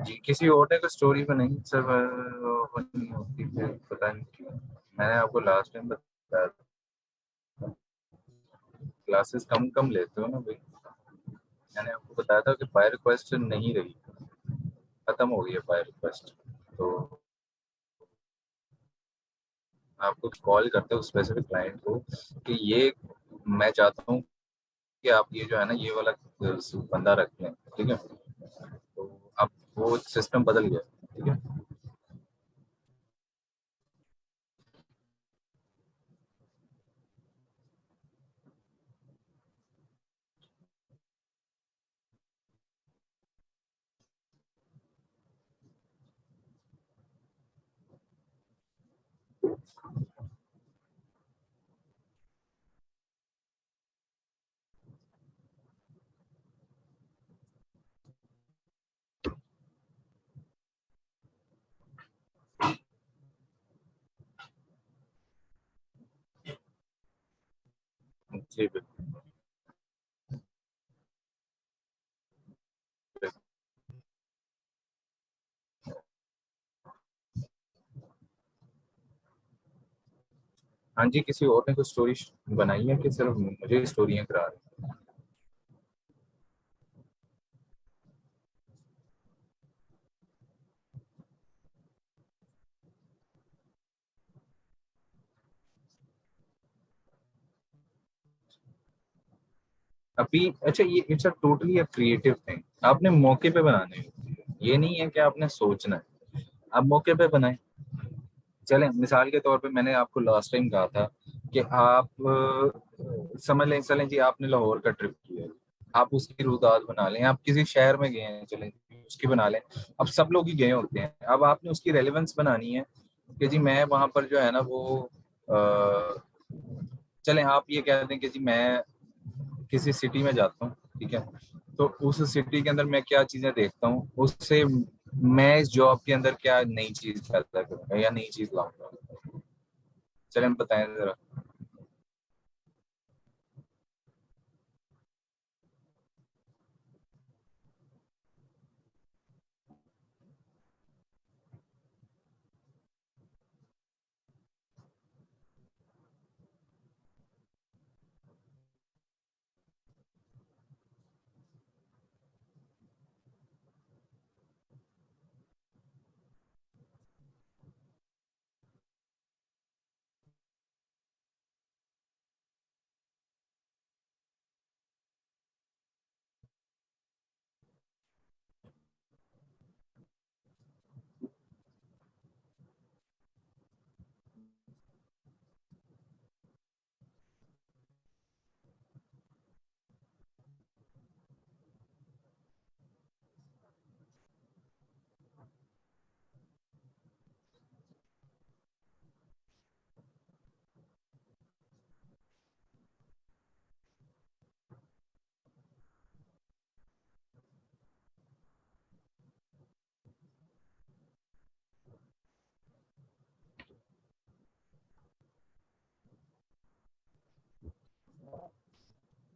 जी किसी और ने तो स्टोरी बनाई सर, वो नहीं होती फिर, पता नहीं क्यों। मैंने आपको लास्ट टाइम बताया था, क्लासेस कम कम लेते हो ना भाई। मैंने आपको बताया था कि बाय रिक्वेस्ट नहीं रही, खत्म हो गई है बाय रिक्वेस्ट। तो आपको कॉल करते हो स्पेसिफिक क्लाइंट को कि ये मैं चाहता हूँ कि आप ये जो है ना ये वाला बंदा रख लें, ठीक है। तो अब वो सिस्टम बदल गया, ठीक है। जी बिल्कुल। हाँ जी, किसी और ने कुछ स्टोरी बनाई है कि सिर्फ मुझे स्टोरियाँ करा रहे हैं? अभी अच्छा, ये it's a totally a creative thing, आपने मौके पे बनाने होती है, ये नहीं है कि आपने सोचना है, आप मौके पे बनाएं। चलें मिसाल के तौर पे मैंने आपको लास्ट टाइम कहा था कि आप समझ लें, चलें जी आपने लाहौर का ट्रिप किया है, आप उसकी रुदात बना लें। आप किसी शहर में गए हैं, चलें उसकी बना लें। अब सब लोग ही गए होते हैं, अब आपने उसकी रेलेवेंस बनानी है कि जी मैं वहां पर जो है ना वो चलें आप ये कह दें कि जी मैं किसी सिटी में जाता हूँ, ठीक है। तो उस सिटी के अंदर मैं क्या चीजें देखता हूँ, उससे मैं इस जॉब के अंदर क्या नई चीज पैदा करूंगा या नई चीज लाऊंगा। चलें हम बताएं जरा।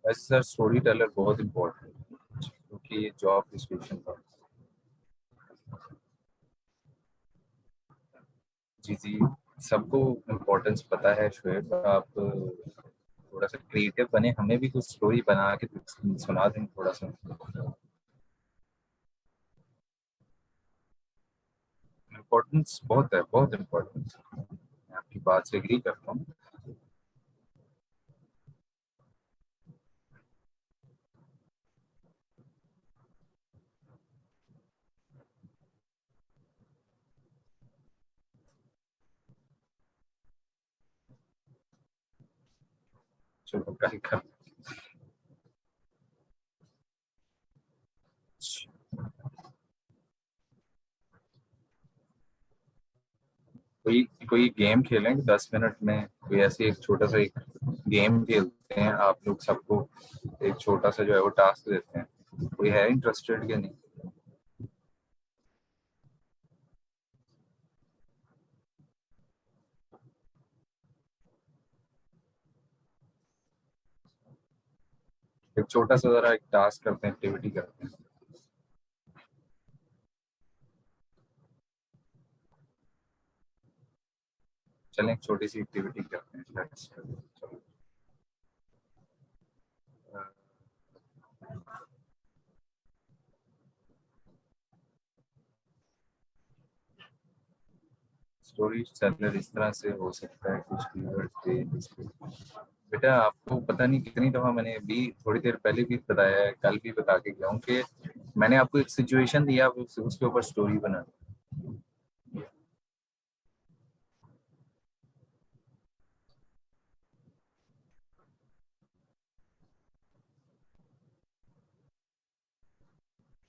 वैसे सर स्टोरी टेलर बहुत इम्पोर्टेंट है क्योंकि ये जॉब डिस्क्रिप्शन का। जी जी, सबको इम्पोर्टेंस पता है शुएब, आप थोड़ा सा क्रिएटिव बने, हमें भी कुछ स्टोरी बना के सुना दें थोड़ा सा। इम्पोर्टेंस बहुत है, बहुत इम्पोर्टेंस। मैं आपकी बात से एग्री करता हूँ। चलो कल कर। कोई कोई गेम खेलें 10 मिनट में, कोई ऐसी एक छोटा सा एक गेम खेलते हैं, आप लोग सबको एक छोटा सा जो है वो टास्क देते हैं, कोई है इंटरेस्टेड कि नहीं? एक छोटा सा जरा एक टास्क करते हैं, एक्टिविटी करते हैं। चलें एक छोटी सी एक्टिविटी करते हैं। चलो स्टोरी टेलर इस तरह से हो सकता है, कुछ कीवर्ड थे इसके। बेटा आपको पता नहीं कितनी दफा मैंने अभी थोड़ी देर पहले भी बताया है, कल भी बता के गया हूँ कि मैंने आपको एक सिचुएशन दिया, आप उसके ऊपर स्टोरी बना।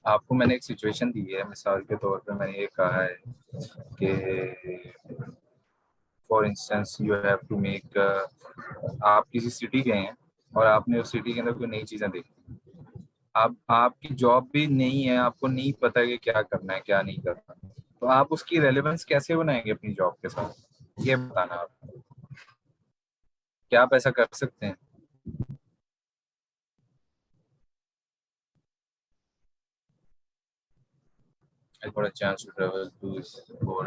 आपको मैंने एक सिचुएशन दी है, मिसाल के तौर पे मैंने ये कहा है कि for instance you have to make, आप किसी सिटी गए हैं और आपने उस सिटी के अंदर कोई नई चीजें देखी। आप आपकी जॉब भी नहीं है, आपको नहीं पता है कि क्या करना है क्या नहीं करना, तो आप उसकी रेलेवेंस कैसे बनाएंगे अपनी जॉब के साथ, ये बताना आप। क्या आप ऐसा कर सकते हैं? I got a chance to travel to for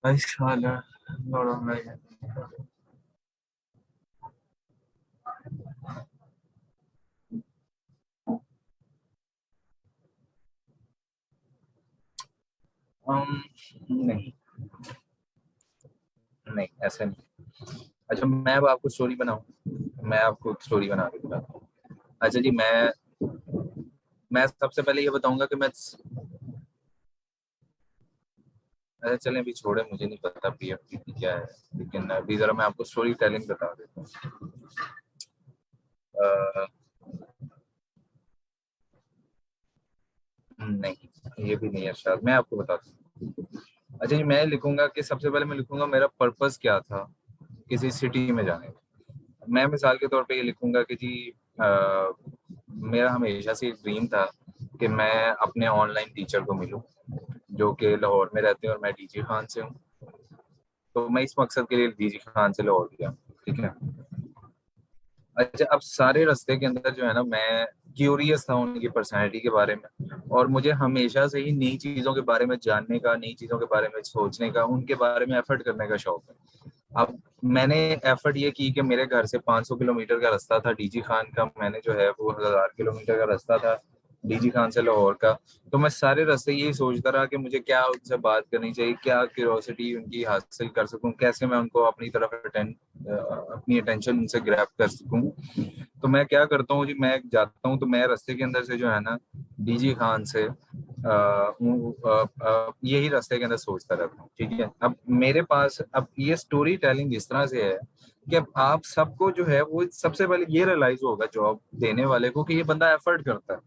Ay, sala. No, no, no. नहीं, नहीं ऐसा नहीं। अच्छा मैं अब आपको स्टोरी बनाऊं, मैं आपको एक स्टोरी बना के बताता हूँ। अच्छा जी, मैं सबसे पहले ये बताऊंगा कि मैं, अच्छा चलें अभी छोड़े, मुझे नहीं पता पीएफटीपी क्या है, लेकिन अभी जरा मैं आपको स्टोरी टेलिंग बता देता हूँ। नहीं, ये भी नहीं है शायद, मैं आपको बताता हूँ। अच्छा जी, मैं लिखूंगा कि सबसे पहले मैं लिखूंगा मेरा पर्पस क्या था किसी सिटी में जाने का। मैं मिसाल के तौर पे ये लिखूंगा कि जी मेरा हमेशा से एक ड्रीम था कि मैं अपने ऑनलाइन टीचर को मिलूं जो कि लाहौर में रहते हैं और मैं डीजी खान से हूँ। तो मैं इस मकसद के लिए डीजी खान से लाहौर गया। ठीक है। अच्छा अब सारे रास्ते के अंदर जो है ना, मैं क्यूरियस था उनकी पर्सनैलिटी के बारे में, और मुझे हमेशा से ही नई चीज़ों के बारे में जानने का, नई चीज़ों के बारे में सोचने का, उनके बारे में एफर्ट करने का शौक है। अब मैंने एफर्ट ये की कि मेरे घर से 500 किलोमीटर का रास्ता था डीजी खान का, मैंने जो है वो 1000 किलोमीटर का रास्ता था डीजी खान से लाहौर का। तो मैं सारे रास्ते यही सोचता रहा कि मुझे क्या उनसे बात करनी चाहिए, क्या क्यूरोसिटी उनकी हासिल कर सकूं, कैसे मैं उनको अपनी तरफ अपनी अटेंशन उनसे ग्रैब कर सकूं। तो मैं क्या करता हूँ जी, मैं जाता हूँ तो मैं रास्ते के अंदर से जो है ना डीजी खान से यही रास्ते के अंदर सोचता रहता हूँ। ठीक है। अब मेरे पास अब ये स्टोरी टेलिंग इस तरह से है कि अब आप सबको जो है वो सबसे पहले ये रियलाइज होगा जॉब देने वाले को कि ये बंदा एफर्ट करता है।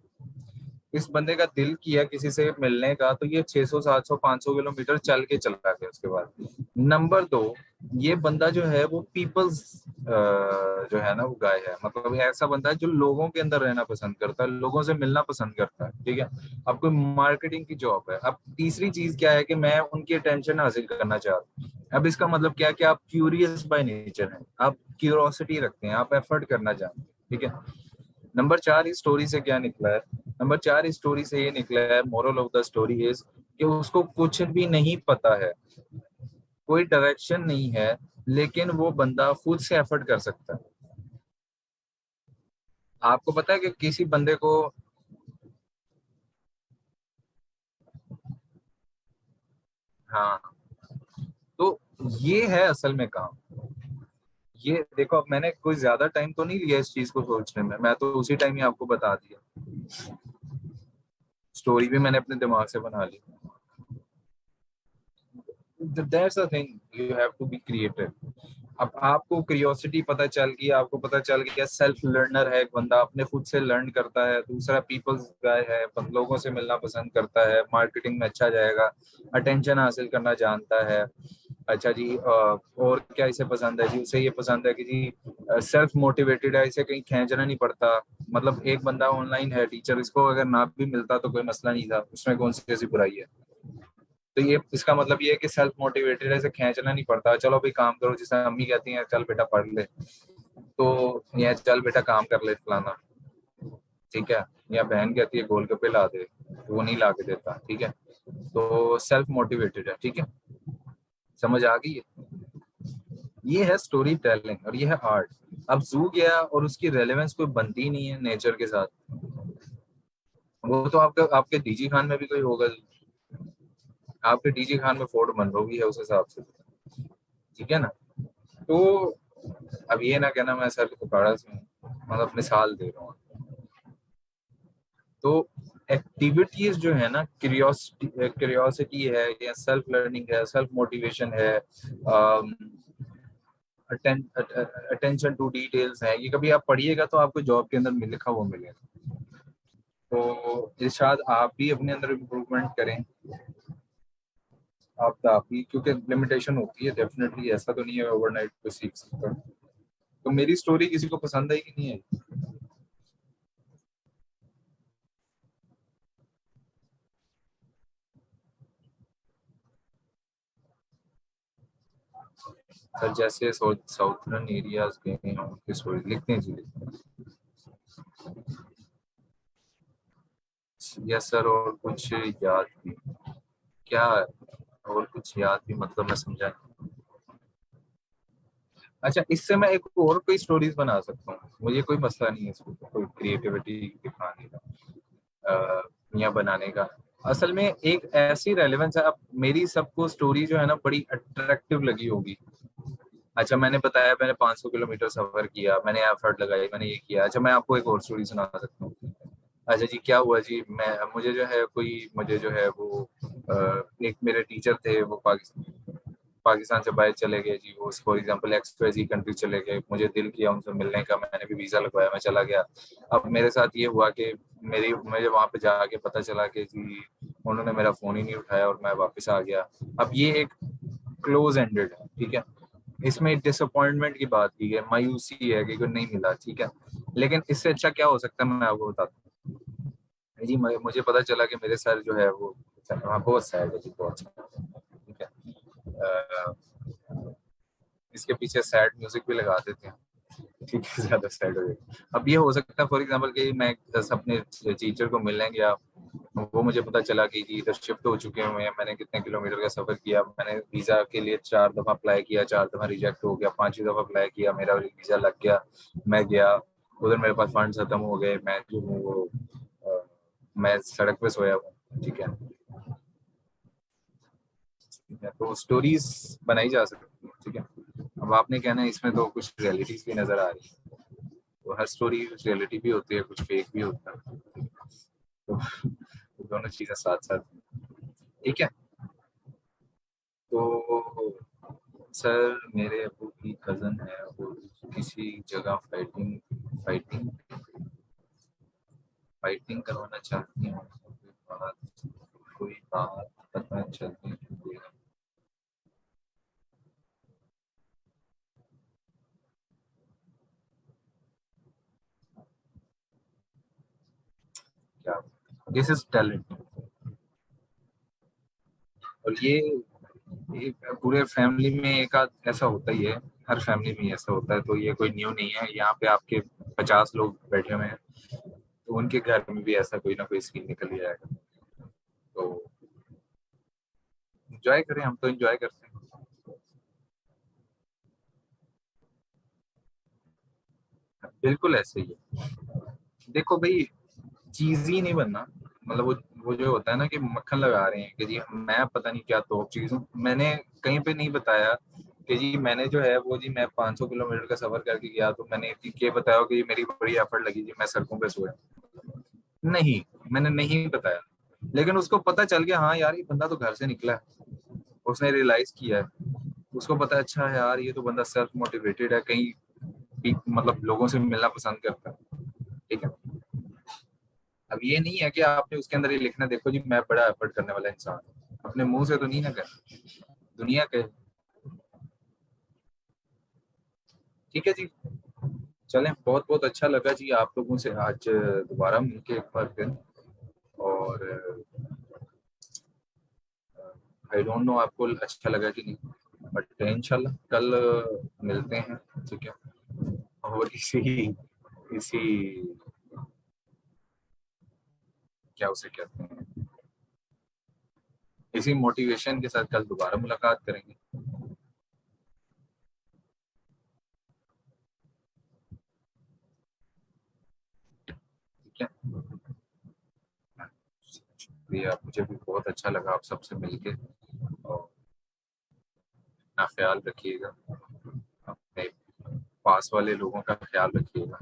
इस बंदे का दिल किया किसी से मिलने का तो ये 600 700 500 किलोमीटर चल के चला गया। उसके बाद नंबर दो, ये बंदा जो है वो पीपल्स जो है ना वो गाय है, मतलब ऐसा बंदा है जो लोगों के अंदर रहना पसंद करता है, लोगों से मिलना पसंद करता है। ठीक है। अब कोई मार्केटिंग की जॉब है। अब तीसरी चीज क्या है कि मैं उनकी अटेंशन हासिल करना चाहता हूँ। अब इसका मतलब क्या है कि आप क्यूरियस बाय नेचर हैं, आप क्यूरोसिटी रखते हैं, आप एफर्ट करना चाहते हैं। ठीक है। नंबर चार इस स्टोरी से क्या निकला है? नंबर चार इस स्टोरी से ये निकला है, moral of the story is कि उसको कुछ भी नहीं पता है, कोई डायरेक्शन नहीं है, लेकिन वो बंदा खुद से एफर्ट कर सकता है। आपको पता है कि किसी बंदे को, हाँ, तो ये है असल में काम। ये देखो, अब मैंने कोई ज्यादा टाइम तो नहीं लिया इस चीज को सोचने में, मैं तो उसी टाइम ही आपको बता दिया। स्टोरी भी मैंने अपने दिमाग से बना ली। That's the thing, you have to be creative. अब आपको क्यूरियोसिटी पता चल गई, आपको पता चल गया सेल्फ लर्नर है एक बंदा, अपने खुद से लर्न करता है। दूसरा पीपल्स गाय है, लोगों से मिलना पसंद करता है, मार्केटिंग में अच्छा जाएगा, अटेंशन हासिल करना जानता है। अच्छा जी, और क्या इसे पसंद है जी? उसे ये पसंद है कि जी सेल्फ मोटिवेटेड है, इसे कहीं खींचना नहीं पड़ता। मतलब एक बंदा ऑनलाइन है टीचर, इसको अगर ना भी मिलता तो कोई मसला नहीं था, उसमें कौन सी ऐसी बुराई है? तो ये इसका मतलब ये है कि सेल्फ मोटिवेटेड है, इसे खींचना नहीं पड़ता। चलो भाई काम करो, जैसे अम्मी कहती हैं चल बेटा पढ़ ले, तो या चल बेटा काम कर ले फलाना। ठीक है। या बहन कहती है गोलगप्पे ला दे, वो नहीं ला के देता। ठीक है। तो सेल्फ मोटिवेटेड है। ठीक है। समझ आ गई है? ये है स्टोरी टेलिंग और ये है आर्ट। अब जू गया और उसकी रेलेवेंस कोई बनती ही नहीं है नेचर के साथ। वो तो आपका आपके डीजी खान में भी कोई होगा, आपके डीजी खान में फोर्ट मनरो भी है उस हिसाब से, ठीक है ना? तो अब ये ना कहना मैं सर कुकाड़ा से हूँ, मतलब मिसाल दे रहा हूँ। तो एक्टिविटीज जो है ना, क्यूरियोसिटी है या सेल्फ लर्निंग है, सेल्फ मोटिवेशन है, अटेंशन टू डिटेल्स है, ये कभी आप पढ़िएगा तो आपको जॉब के अंदर लिखा हुआ मिलेगा। तो इरशाद आप भी अपने अंदर इम्प्रूवमेंट करें, आप ही, क्योंकि लिमिटेशन होती है डेफिनेटली, ऐसा तो नहीं है ओवरनाइट पे सीख सकता। तो मेरी स्टोरी किसी को पसंद आई कि नहीं आई? सर जैसे साउथर्न एरियाज गए हैं उनकी स्टोरी लिखते हैं जी, यस सर। और कुछ याद भी क्या? और कुछ याद भी मतलब मैं समझा नहीं। अच्छा, इससे मैं एक और कोई स्टोरीज बना सकता हूँ, मुझे कोई मसला नहीं है इसको कोई क्रिएटिविटी दिखाने का या बनाने का। असल में एक ऐसी रेलेवेंस है, अब मेरी सबको स्टोरी जो है ना बड़ी अट्रैक्टिव लगी होगी। अच्छा, मैंने बताया मैंने 500 किलोमीटर सफर किया, मैंने एफर्ट लगाई, मैंने ये किया। अच्छा, मैं आपको एक और स्टोरी सुना सकता हूँ। अच्छा जी, क्या हुआ जी, मैं मुझे जो है कोई मुझे जो है वो एक मेरे टीचर थे, वो पाकिस्तान से बाहर चले गए जी। वो फॉर एग्जांपल XYZ कंट्री चले गए, मुझे दिल किया उनसे मिलने का, मैंने भी वीज़ा लगवाया, मैं चला गया। अब मेरे साथ ये हुआ कि मुझे वहाँ पे जाके पता चला कि जी उन्होंने मेरा फ़ोन ही नहीं उठाया और मैं वापस आ गया। अब ये एक क्लोज एंडेड है, ठीक है। इसमें डिसअपॉइंटमेंट की बात की है, मायूसी है कि कोई नहीं मिला, ठीक है। लेकिन इससे अच्छा क्या हो सकता है मैं आपको बताता हूँ जी। मुझे पता चला कि मेरे सर जो है वो, हाँ बहुत सैड है जी, बहुत sad, ठीक है। अ, इसके पीछे सैड म्यूजिक भी लगा देते हैं, ठीक है, ज्यादा सैड हो जाए। अब ये हो सकता है फॉर एग्जांपल कि मैं अपने टीचर को मिलने गया, वो मुझे पता चला कि जी इधर शिफ्ट हो चुके हुए हैं, मैंने कितने किलोमीटर का सफर किया, मैंने वीजा के लिए 4 दफा अप्लाई किया, 4 दफा रिजेक्ट हो गया, 5वीं दफा अप्लाई किया, मेरा वीजा लग गया। मैं गया उधर, मेरे पास फंड खत्म हो गए, मैं जो हूँ वो अ, मैं सड़क पे सोया हूँ, ठीक है। ठीक है, तो स्टोरीज बनाई जा सकती है, ठीक है। अब आपने कहना है इसमें तो कुछ रियलिटीज भी नजर आ रही है, तो हर स्टोरी कुछ रियलिटी भी होती है, कुछ फेक भी होता है, तो दोनों चीजें साथ साथ, ठीक है। तो सर मेरे अबू की कजन है, वो किसी जगह फाइटिंग फाइटिंग करवाना चाहती हूँ, कोई बात पता चलती है क्या? This is talent. और ये पूरे फैमिली में एक आध ऐसा होता ही है, हर फैमिली में ऐसा होता है, तो ये कोई न्यू नहीं है। यहाँ पे आपके 50 लोग बैठे हुए हैं, तो उनके घर में भी ऐसा कोई ना कोई सीन निकल ही जाएगा। तो एंजॉय करें, हम तो एंजॉय करते हैं। बिल्कुल ऐसे ही है। देखो भाई, चीज ही नहीं बनना, मतलब वो जो होता है ना कि मक्खन लगा रहे हैं कि जी मैं पता नहीं क्या तो चीज हूँ, मैंने कहीं पे नहीं बताया कि जी मैंने जो है वो जी मैं 500 किलोमीटर का सफर करके गया, तो मैंने ये बताया कि मेरी बड़ी एफर्ट लगी जी, मैं सड़कों पे सोया। नहीं, मैंने नहीं बताया। लेकिन उसको पता चल गया, हाँ यार ये बंदा तो घर से निकला है, उसने रियलाइज किया है, उसको पता है अच्छा है यार ये तो बंदा सेल्फ मोटिवेटेड है, कहीं मतलब लोगों से मिलना पसंद करता है, ठीक है। अब ये नहीं है कि आपने उसके अंदर ये लिखना देखो जी मैं बड़ा एफर्ट करने वाला इंसान हूँ, अपने मुंह से तो नहीं ना कर, दुनिया के, ठीक है जी। चलें, बहुत बहुत अच्छा लगा जी आप लोगों से आज दोबारा मिलके एक बार फिर। और आई डोंट नो आपको अच्छा लगा कि नहीं, बट इंशाल्लाह कल मिलते हैं, ठीक है। और इसी इसी क्या उसे कहते हैं, इसी मोटिवेशन के साथ कल दोबारा मुलाकात करेंगे। शुक्रिया, मुझे भी बहुत अच्छा लगा आप सबसे मिलके। और अपना ख्याल रखिएगा, अपने पास वाले लोगों का ख्याल रखिएगा।